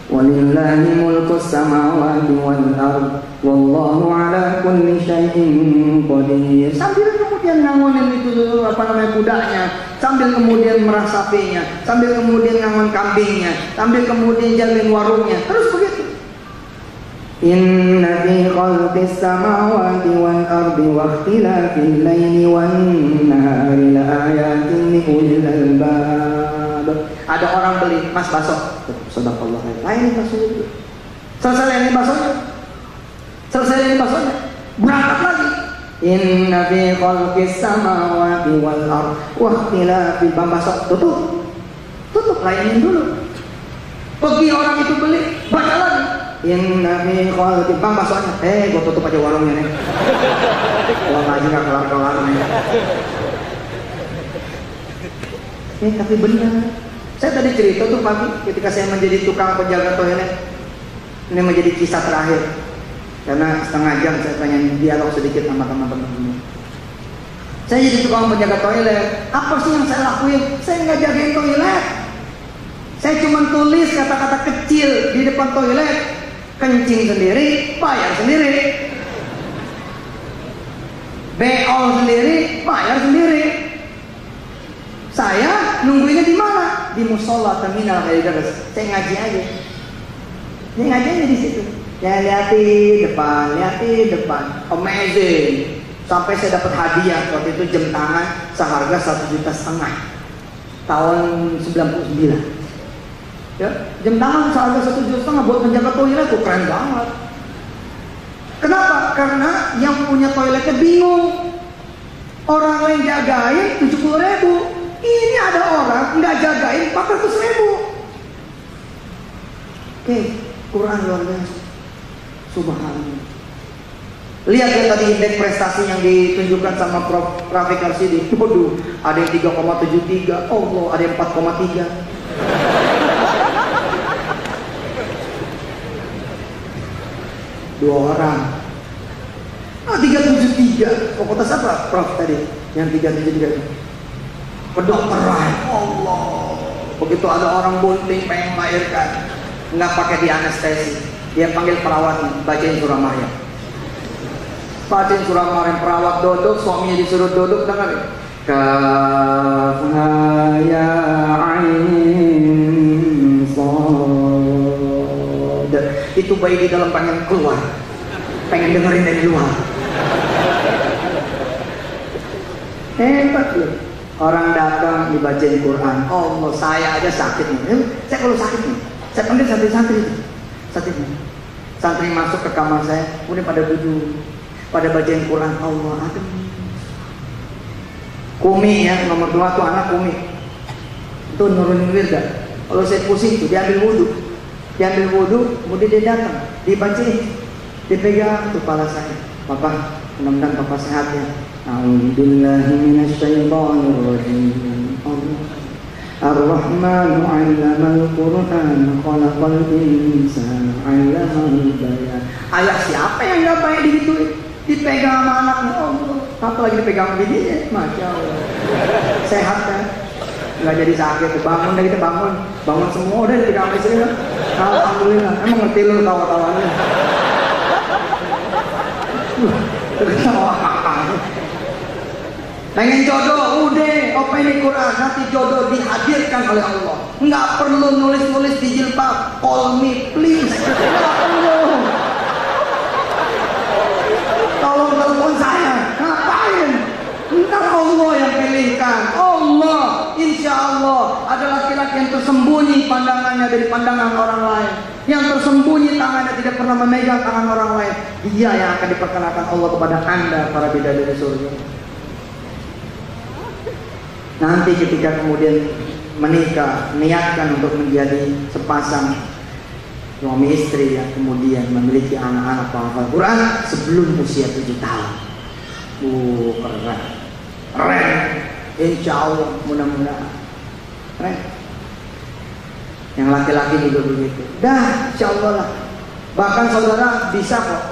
Walillahi mulkus samawati wal ard wallahu ala kulli syai'in qadir. Sambil kemudian ngangonin itu kudanya, sambil kemudian merasapinya, sambil kemudian ngangon kambingnya, sambil kemudian jalin warungnya. Terus begitu. Inna fi khalqis samawati wal ardi wa ikhtilafil laili wan nahari laayatin li ulil albab. Ada orang beli mas bakso, sedekah lain bakso itu. Selesai ini baksonya, berangkat lagi. Inna fi khalqis samawati wal ardi wa ikhtilafil bakso. Tutup layanin dulu. Pergi orang itu beli, baca lagi. Inna fi khalqis baksonya. Gua tutup aja warungnya nih. Kalau ngaji nggak kelar-kelar nih. Tapi benar. Saya tadi cerita tuh pagi ketika saya menjadi tukang penjaga toilet. Ini menjadi kisah terakhir. Karena setengah jam saya pengen dialog sedikit sama teman-teman. Saya jadi tukang penjaga toilet. Apa sih yang saya lakuin? Saya nggak jagain toilet. Saya cuma tulis kata-kata kecil di depan toilet. Kencing sendiri, bayar sendiri. Beol sendiri, bayar sendiri. Saya nungguinnya di mana? Di musola terminal kayak gitu. Saya ngaji aja. Saya ngaji aja di situ. Ya lihatin depan. Amazing. Sampai saya dapat hadiah waktu itu jam tangan seharga 1,5 juta tahun 99. Ya, jam tangan seharga 1,5 juta buat menjaga toilet tuh keren banget. Kenapa? Karena yang punya toiletnya bingung. Orang lain jagain 70.000. Ini ada orang nggak jagain 400.000. Oke, Quran luar biasa. Subhanallah. Lihat ya tadi indeks prestasi yang ditunjukkan sama Prof. Rafiq Arsidi. Waduh, ada yang 3,73. Allah, ada yang 4,3. Dua orang. 373. Fakultas apa Prof tadi? Yang 373 itu. Kedokteran. Allah. Begitu ada orang bunting pengen melahirkan, nggak pakai di anestesi, dia panggil perawatnya, bacain surah Maryam. Bacain surah Maryam, perawat duduk, suaminya disuruh duduk, dengar ya. Kafha ya ain sad. Itu bayi di dalam pengen keluar, pengen dengerin dari luar. Hebat loh. Orang datang dibacain Quran. Allah, saya aja sakit nih. Saya kalau sakit nih, saya panggil santri-santri. Santri masuk ke kamar saya, kemudian pada duduk, pada bacain Quran. Allah, aduh. Kumi ya, nomor 2 tuh anak Kumi. Itu nurunin wirda. Kalau saya pusing tuh, diambil wudhu, kemudian dia datang, dibacain, dipegang tuh kepala saya. Papa, mudah-mudahan papa sehat ya. A'udzubillahi minasyaitonir rajim. Ar-Rahmanu 'allamal Qur'an, khalaqal insana 'allamal bayan. Ayah siapa yang nggak baik digituin? Dipegang sama anaknya, Allah. Apalagi dipegang bininya, Masya Allah. Sehat kan? Nggak jadi sakit, bangun dah kita bangun semua udah dipegang istri kan? Alhamdulillah. Emang ngerti lu tawa-tawanya? Pengen jodoh, udah, apa ini Quran, nanti jodoh dihadirkan oleh Allah. Nggak perlu nulis-nulis di jilbab, call me please. Nggak perlu. Tolong telepon saya, ngapain? Ntar Allah yang pilihkan. Allah, insya Allah ada laki-laki yang tersembunyi pandangannya dari pandangan orang lain, yang tersembunyi tangannya tidak pernah memegang tangan orang lain. Dia yang akan diperkenalkan Allah kepada anda para bidadari surga. Nanti ketika kemudian menikah, niatkan untuk menjadi sepasang suami istri yang kemudian memiliki anak-anak penghafal Quran sebelum usia 7 tahun. Keren, keren. Insya Allah, mudah-mudahan keren. Yang laki-laki juga begitu. Dah, insya Allah lah. Bahkan saudara bisa kok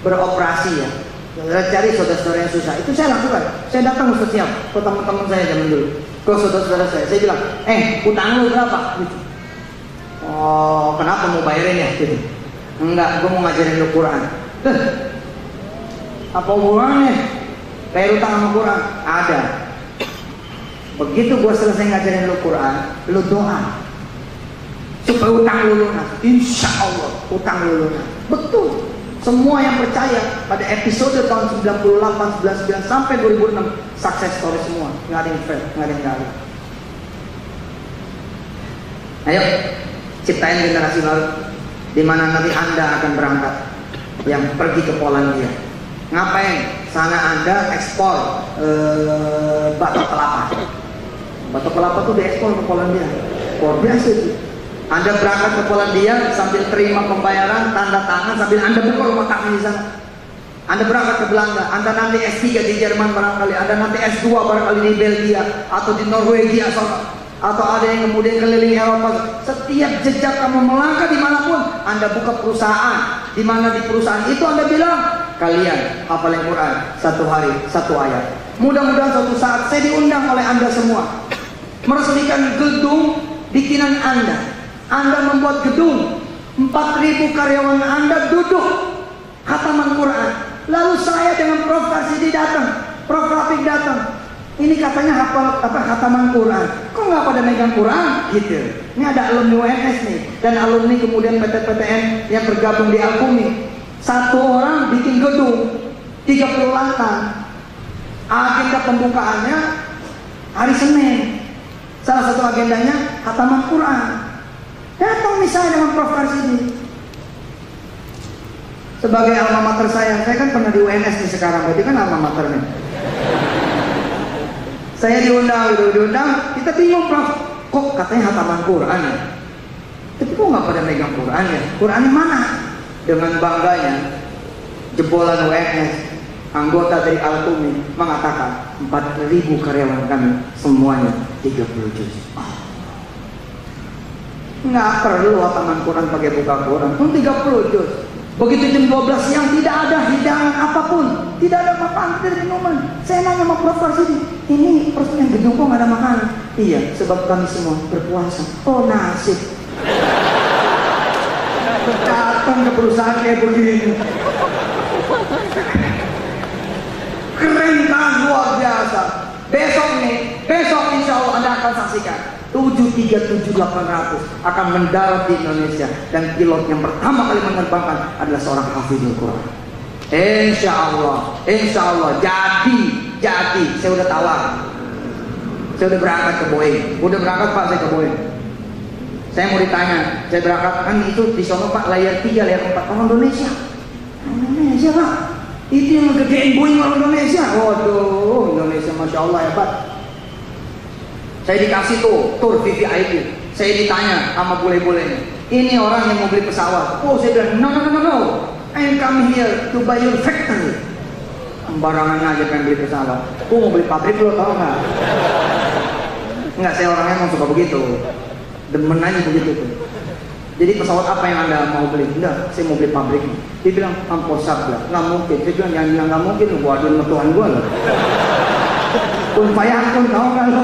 beroperasi ya. Saudara cari saudara-saudara yang susah, itu saya lakukan. Saya datang Ustaz siap ke teman-teman saya zaman dulu, ke saudara-saudara saya bilang, utang lu berapa? Gitu. Oh, kenapa mau bayarin ya? Gitu. Enggak, gue mau ngajarin lu Quran. Apa hubungannya? Bayar utang sama Quran? Ada. Begitu gue selesai ngajarin lu Quran, lu doa supaya utang lu lunas. Insya Allah utang lu lunas. Betul. Semua yang percaya pada episode tahun 98, 99 sampai 2006 sukses story semua, nggak ada yang fail, nggak ada yang gagal. Ayo ciptain generasi baru di mana nanti anda akan berangkat yang pergi ke Polandia. Ngapain? Sana anda ekspor batok kelapa. Batok kelapa tuh diekspor ke Polandia. Luar biasa itu. Anda berangkat ke Polandia sambil terima pembayaran, tanda tangan sambil Anda buka rumah tangga di sana. Anda berangkat ke Belanda, Anda nanti S3 di Jerman barangkali, Anda nanti S2 barangkali di Belgia atau di Norwegia atau ada yang kemudian keliling Eropa. Setiap jejak kamu melangkah dimanapun, Anda buka perusahaan, di mana di perusahaan itu Anda bilang, kalian hafalin Quran 1 hari 1 ayat. Mudah-mudahan suatu saat saya diundang oleh Anda semua meresmikan gedung bikinan Anda. Anda membuat gedung, 4.000 karyawan Anda duduk khataman Quran. Lalu saya dengan Prof. Karsidi datang, Prof. Rafiq datang. Ini katanya hafal khataman Quran. Kok nggak pada megang Quran? Gitu. Ini ada alumni UNS nih, dan alumni kemudian PTN yang bergabung di Alkumi. 1 orang bikin gedung 30 lantai. Agenda pembukaannya hari Senin. Salah satu agendanya khataman Quran. Datang misalnya dengan Prof. Karsidi sebagai alma mater saya kan pernah di UNS nih sekarang, berarti kan alma mater nih. Saya diundang, kita bingung Prof, kok katanya khataman Quran ya? Tapi kok nggak pada megang Quran ya? Quran mana? Dengan bangganya jebolan UNS, anggota dari Alkumi mengatakan 4.000 karyawan kami semuanya 30 juz. Nggak perlu hataman Quran pakai buka Quran, pun 30 juz. Begitu jam 12 siang tidak ada hidangan apapun, tidak ada makanan, tidak ada minuman. Saya nanya sama Prof. Karsidi, ini peresmian gedung kok nggak ada makanan? Iya, sebab kami semua berpuasa. Oh nasib. Datang ke perusahaan kayak begini. Keren kan, luar biasa. Besok insya Allah Anda akan saksikan 737-800 akan mendarat di Indonesia, dan pilot yang pertama kali menerbangkan adalah seorang hafizul Quran. Insya Allah jadi saya udah tawar, saya udah berangkat ke Boeing, Pak, saya ke Boeing. Saya mau ditanya, saya berangkat kan itu di sono Pak, layar 3, layar 4 orang Indonesia Pak, itu yang ngegedein Boeing orang Indonesia. Waduh, Indonesia Masya Allah hebat. Saya dikasih tuh tour VVIP. Saya ditanya sama bule-bulenya, ini orang yang mau beli pesawat. Oh, saya bilang no, I come here to buy your factory. Sembarangan aja pengen beli pesawat. Mau beli pabrik, lo tau nggak? Enggak, saya orangnya emang suka begitu. Demen aja begitu tuh. Jadi pesawat apa yang Anda mau beli? Enggak, saya mau beli pabriknya. Dia bilang, Amposat lah, nggak mungkin. Saya bilang, jangan bilang nggak mungkin, gua aduin mertuan gua lah. Pun payahkun, tau nggak lo?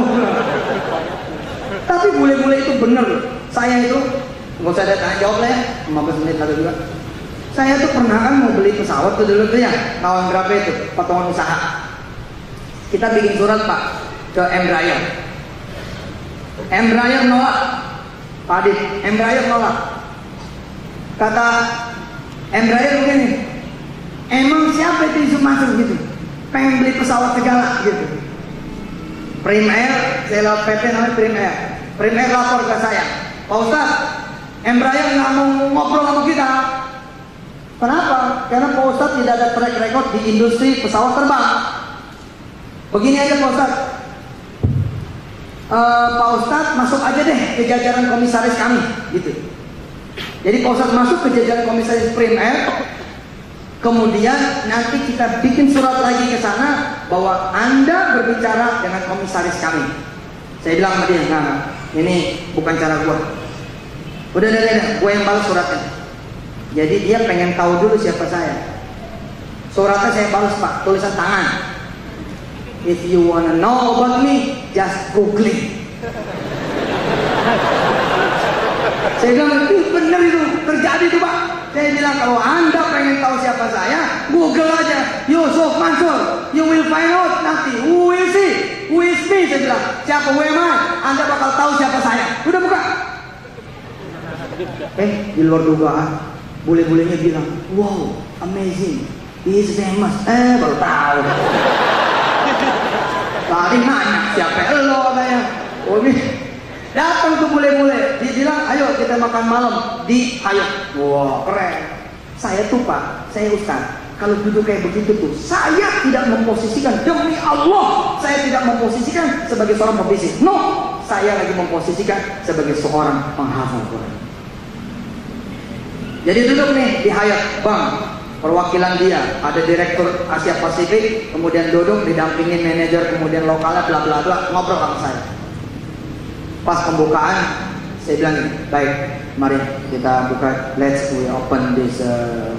Tapi bule-bule itu bener. Saya itu, nggak usah ada tanya jawab lah ya, 15 menit lagi juga. Saya tuh pernah kan mau beli pesawat tuh dulu tuh ya, tahun berapa itu, potongan usaha. Kita bikin surat Pak ke Embraer. Embraer nolak. Pak Adit, Embraer nolak. Kata Embraer begini, emang siapa itu isu masuk gitu? Pengen beli pesawat segala gitu. Primair, saya lewat PT namanya Primair. Primair lapor ke saya, Pak Ustaz, Embraer nggak mau ngobrol sama kita. Kenapa? Karena Pak Ustaz tidak ada track record di industri pesawat terbang. Begini aja Pak Ustaz, Pak Ustaz masuk aja deh ke jajaran komisaris kami, gitu. Jadi Pak Ustaz masuk ke jajaran komisaris Primair, kemudian nanti kita bikin surat lagi ke sana bahwa Anda berbicara dengan komisaris kami. Saya bilang sama dia, nah, ini bukan cara gua. Udah, gua yang balas suratnya. Jadi dia pengen tahu dulu siapa saya. Suratnya saya balas Pak, tulisan tangan. If you wanna know about me, just googling. Saya bilang, itu bener itu, terjadi itu Pak. Saya bilang, kalau Anda pengen tahu siapa saya, Google aja, Yusuf Mansur, you will find out nanti, who is he, who is me. Saya bilang, siapa, who am I? Anda bakal tahu siapa saya. Udah buka. Di luar dugaan, bule-bulenya bilang, wow, amazing, he is famous. Baru tahu. Tadi nanya siapa lo katanya. Oh ini datang tuh bule-bule, dia bilang ayo kita makan malam di Hayat. Wah keren. Saya tuh Pak, saya Ustaz, kalau duduk kayak begitu tuh saya tidak memposisikan, demi Allah saya tidak memposisikan sebagai seorang pembisik. No, saya lagi memposisikan sebagai seorang penghafal Quran. Jadi duduk nih di Hayat, Bang, perwakilan dia, ada direktur Asia Pasifik, kemudian duduk didampingin manajer, kemudian lokalnya, bla bla bla, ngobrol sama saya. Pas pembukaan, saya bilang, baik, mari kita buka, let's we open this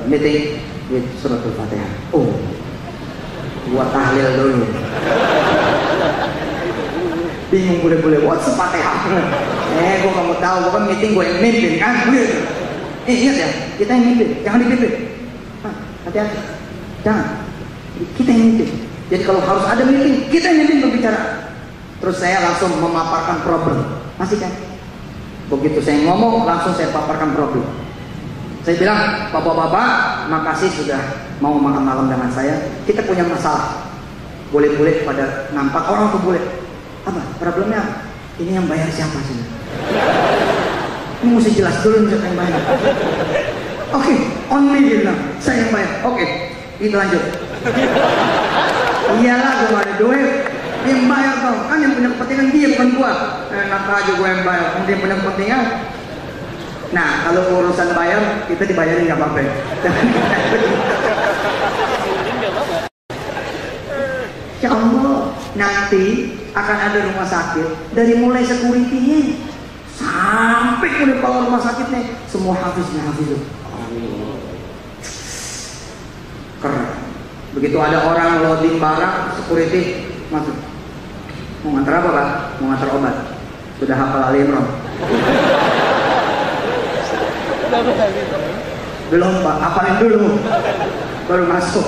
meeting with suratul Fatihah. Oh, buat tahlil dulu. Bingung boleh-boleh, what's Fatihah? Gue gak mau tahu, gue kan meeting gue yang mimpin kan, gitu. Ingat ya, kita yang mimpin, jangan dipimpin. Hati-hati, jangan. Kita yang mimpin. Jadi kalau harus ada meeting, kita yang mimpin berbicara. Terus saya langsung memaparkan problem. Masih kan? Begitu saya ngomong, langsung saya paparkan problem. Saya bilang, bapak-bapak, makasih sudah mau makan malam dengan saya. Kita punya masalah. Boleh-boleh pada nampak orang tuh boleh. Apa? Problemnya apa? Ini yang bayar siapa sih? Ini mesti jelas dulu siapa yang bayar. Oke, only dia bilang, saya yang bayar. Oke, kita lanjut. Iyalah, gue gak ada duit. Yang bayar tau, kan yang punya kepentingan dia bukan gua. Enak aja gue yang bayar, kan dia punya kepentingan. Nah, kalau urusan bayar, kita dibayarin gak apa-apa. Ya Allah, nanti akan ada rumah sakit dari mulai security-nya sampai kemudian kalau rumah sakitnya semua hafiznya hafiz. Keren. Begitu ada orang loading barang, security masuk. Mau ngantar apa Pak? Mau ngantar obat. Sudah hafal Ali Imran? Belum Pak, hafalin dulu baru masuk.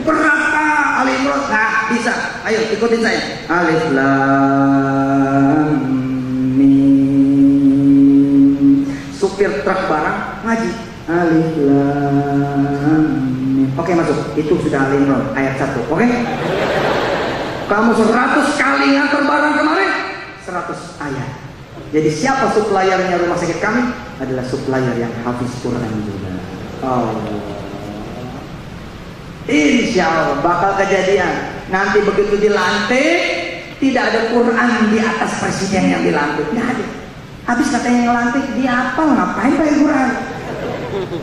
Berapa Ali Imran? Nah bisa, ayo ikutin saya. Alif Lam Mim. Supir truk barang ngaji Alif Lam Mim. Oke masuk, itu sudah Ali Imran ayat 1. Oke? Kamu 100 kali ngantar barang kemarin 100 ayat. Jadi siapa suppliernya rumah sakit kami? Adalah supplier yang hafiz Quran juga. Oh. Insya Allah bakal kejadian. Nanti begitu dilantik, tidak ada Quran di atas presiden yang dilantik. Nggak ada. Habis katanya yang lantik, dia hafal ngapain pakai Quran?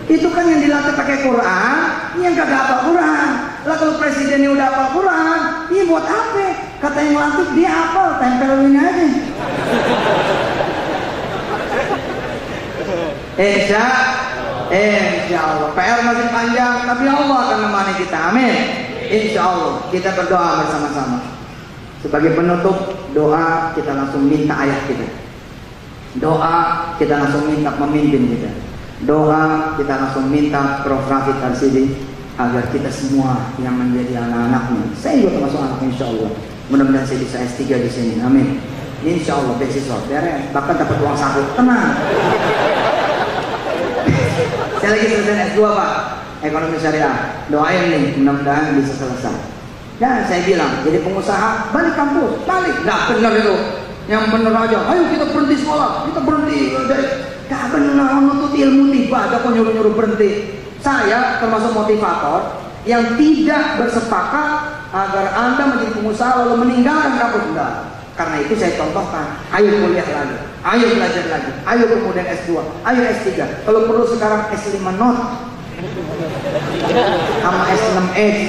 Itu kan yang dilantik pakai Quran, yang kagak hafal Quran. Lah kalau presidennya udah hafal Quran, ini buat apa? Kata yang latih dia hafal, tempelin aja. Insya Allah. PR masih panjang, tapi Allah akan menemani kita. Amin. Insya Allah. Kita berdoa bersama-sama. Sebagai penutup doa, kita langsung minta ayah kita. Doa, kita langsung minta pemimpin kita. Doa, kita langsung minta Prof. Rafiq Arsidi agar kita semua yang menjadi anak-anaknya. Saya juga termasuk anak, insya Allah. Mudah-mudahan saya bisa S3 di sini. Amin. Insya Allah beasiswa, beres. Bahkan dapat uang saku. Tenang. Saya lagi selesai S2 Pak, ekonomi syariah. Doain nih, mudah-mudahan bisa selesai. Dan saya bilang, jadi pengusaha, balik kampus, balik. Nah benar itu, yang benar aja. Ayo kita berhenti sekolah, kita berhenti dari. Gak benar menuntut ilmu tiba, ada kok nyuruh-nyuruh berhenti. Saya termasuk motivator yang tidak bersepakat agar Anda menjadi pengusaha lalu meninggalkan kampus. Enggak. Karena itu saya contohkan, ayo kuliah lagi, ayo belajar lagi, ayo kemudian S2, ayo S3. Kalau perlu sekarang S5 not sama S6Edge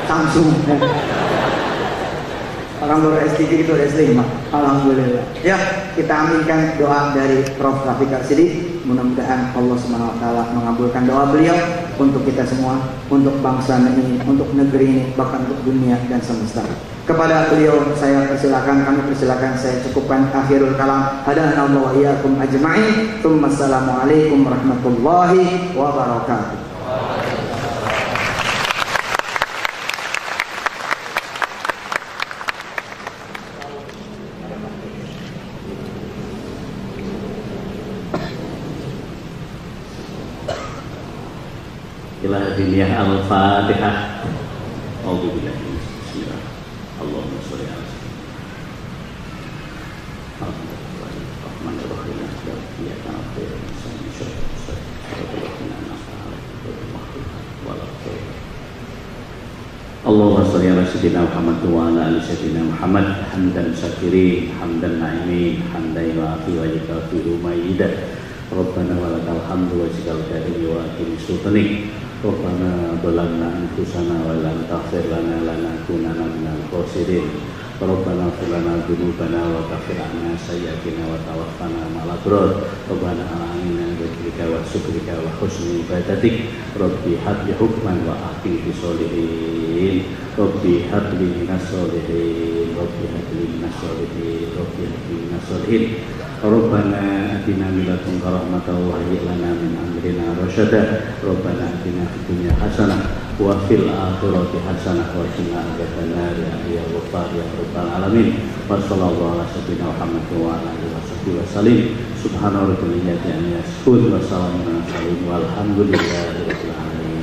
Samsung. Orang baru S3 itu S5. Alhamdulillah. Ya, kita aminkan doa dari Prof. Rafiq Arsidi. Mudah-mudahan Allah SWT mengabulkan doa beliau untuk kita semua, untuk bangsa ini, untuk negeri ini, bahkan untuk dunia dan semesta. Kepada beliau saya persilakan, kami persilakan, saya cukupkan akhirul kalam. Hadanallahu wa iyyakum ajma'in. Assalamualaikum warahmatullahi wabarakatuh. Ila diniyah al-Fatihah. Alhamdulillah. Bismillah. Allahumma sholli ala Allahumma sholli ala sayyidina Muhammad wa ala ali sayyidina Muhammad hamdan syakirin hamdan na'imin hamdan yu'afi wa yukafiru mayyidah Rabbana walakal hamdu wa jikal kadiri wa akimi sultanik Rabbana dolamna anfusana wa lam taghfir lana lanakunanna minal khosirin Rabbana firlana dunubana wa kafir anna sayyatina wa tawaffana ma'al abrar Rabbana a'inna bidzikra wa syukrika wa husni ibadatik Rabbi habli hukman wa ahdi bisolihin Rabbi habli minas solihin Rabbi habli minas solihin Rabbi habli minas solihin Rabbana atina min ladunka rahmatan wa hayyi' lana min amrina rasyada Rabbana atina fid dunya hasanah wa fil akhirati hasanah wa qina adzabannar ya Ghaffar ya rabbal alamin wa sallallahu ala sayyidina Muhammad wa ala alihi washabbihi wasallim subhana rabbika rabbil izzati amma yasifun wa salamun alal mursalin walhamdulillahi rabbil alamin.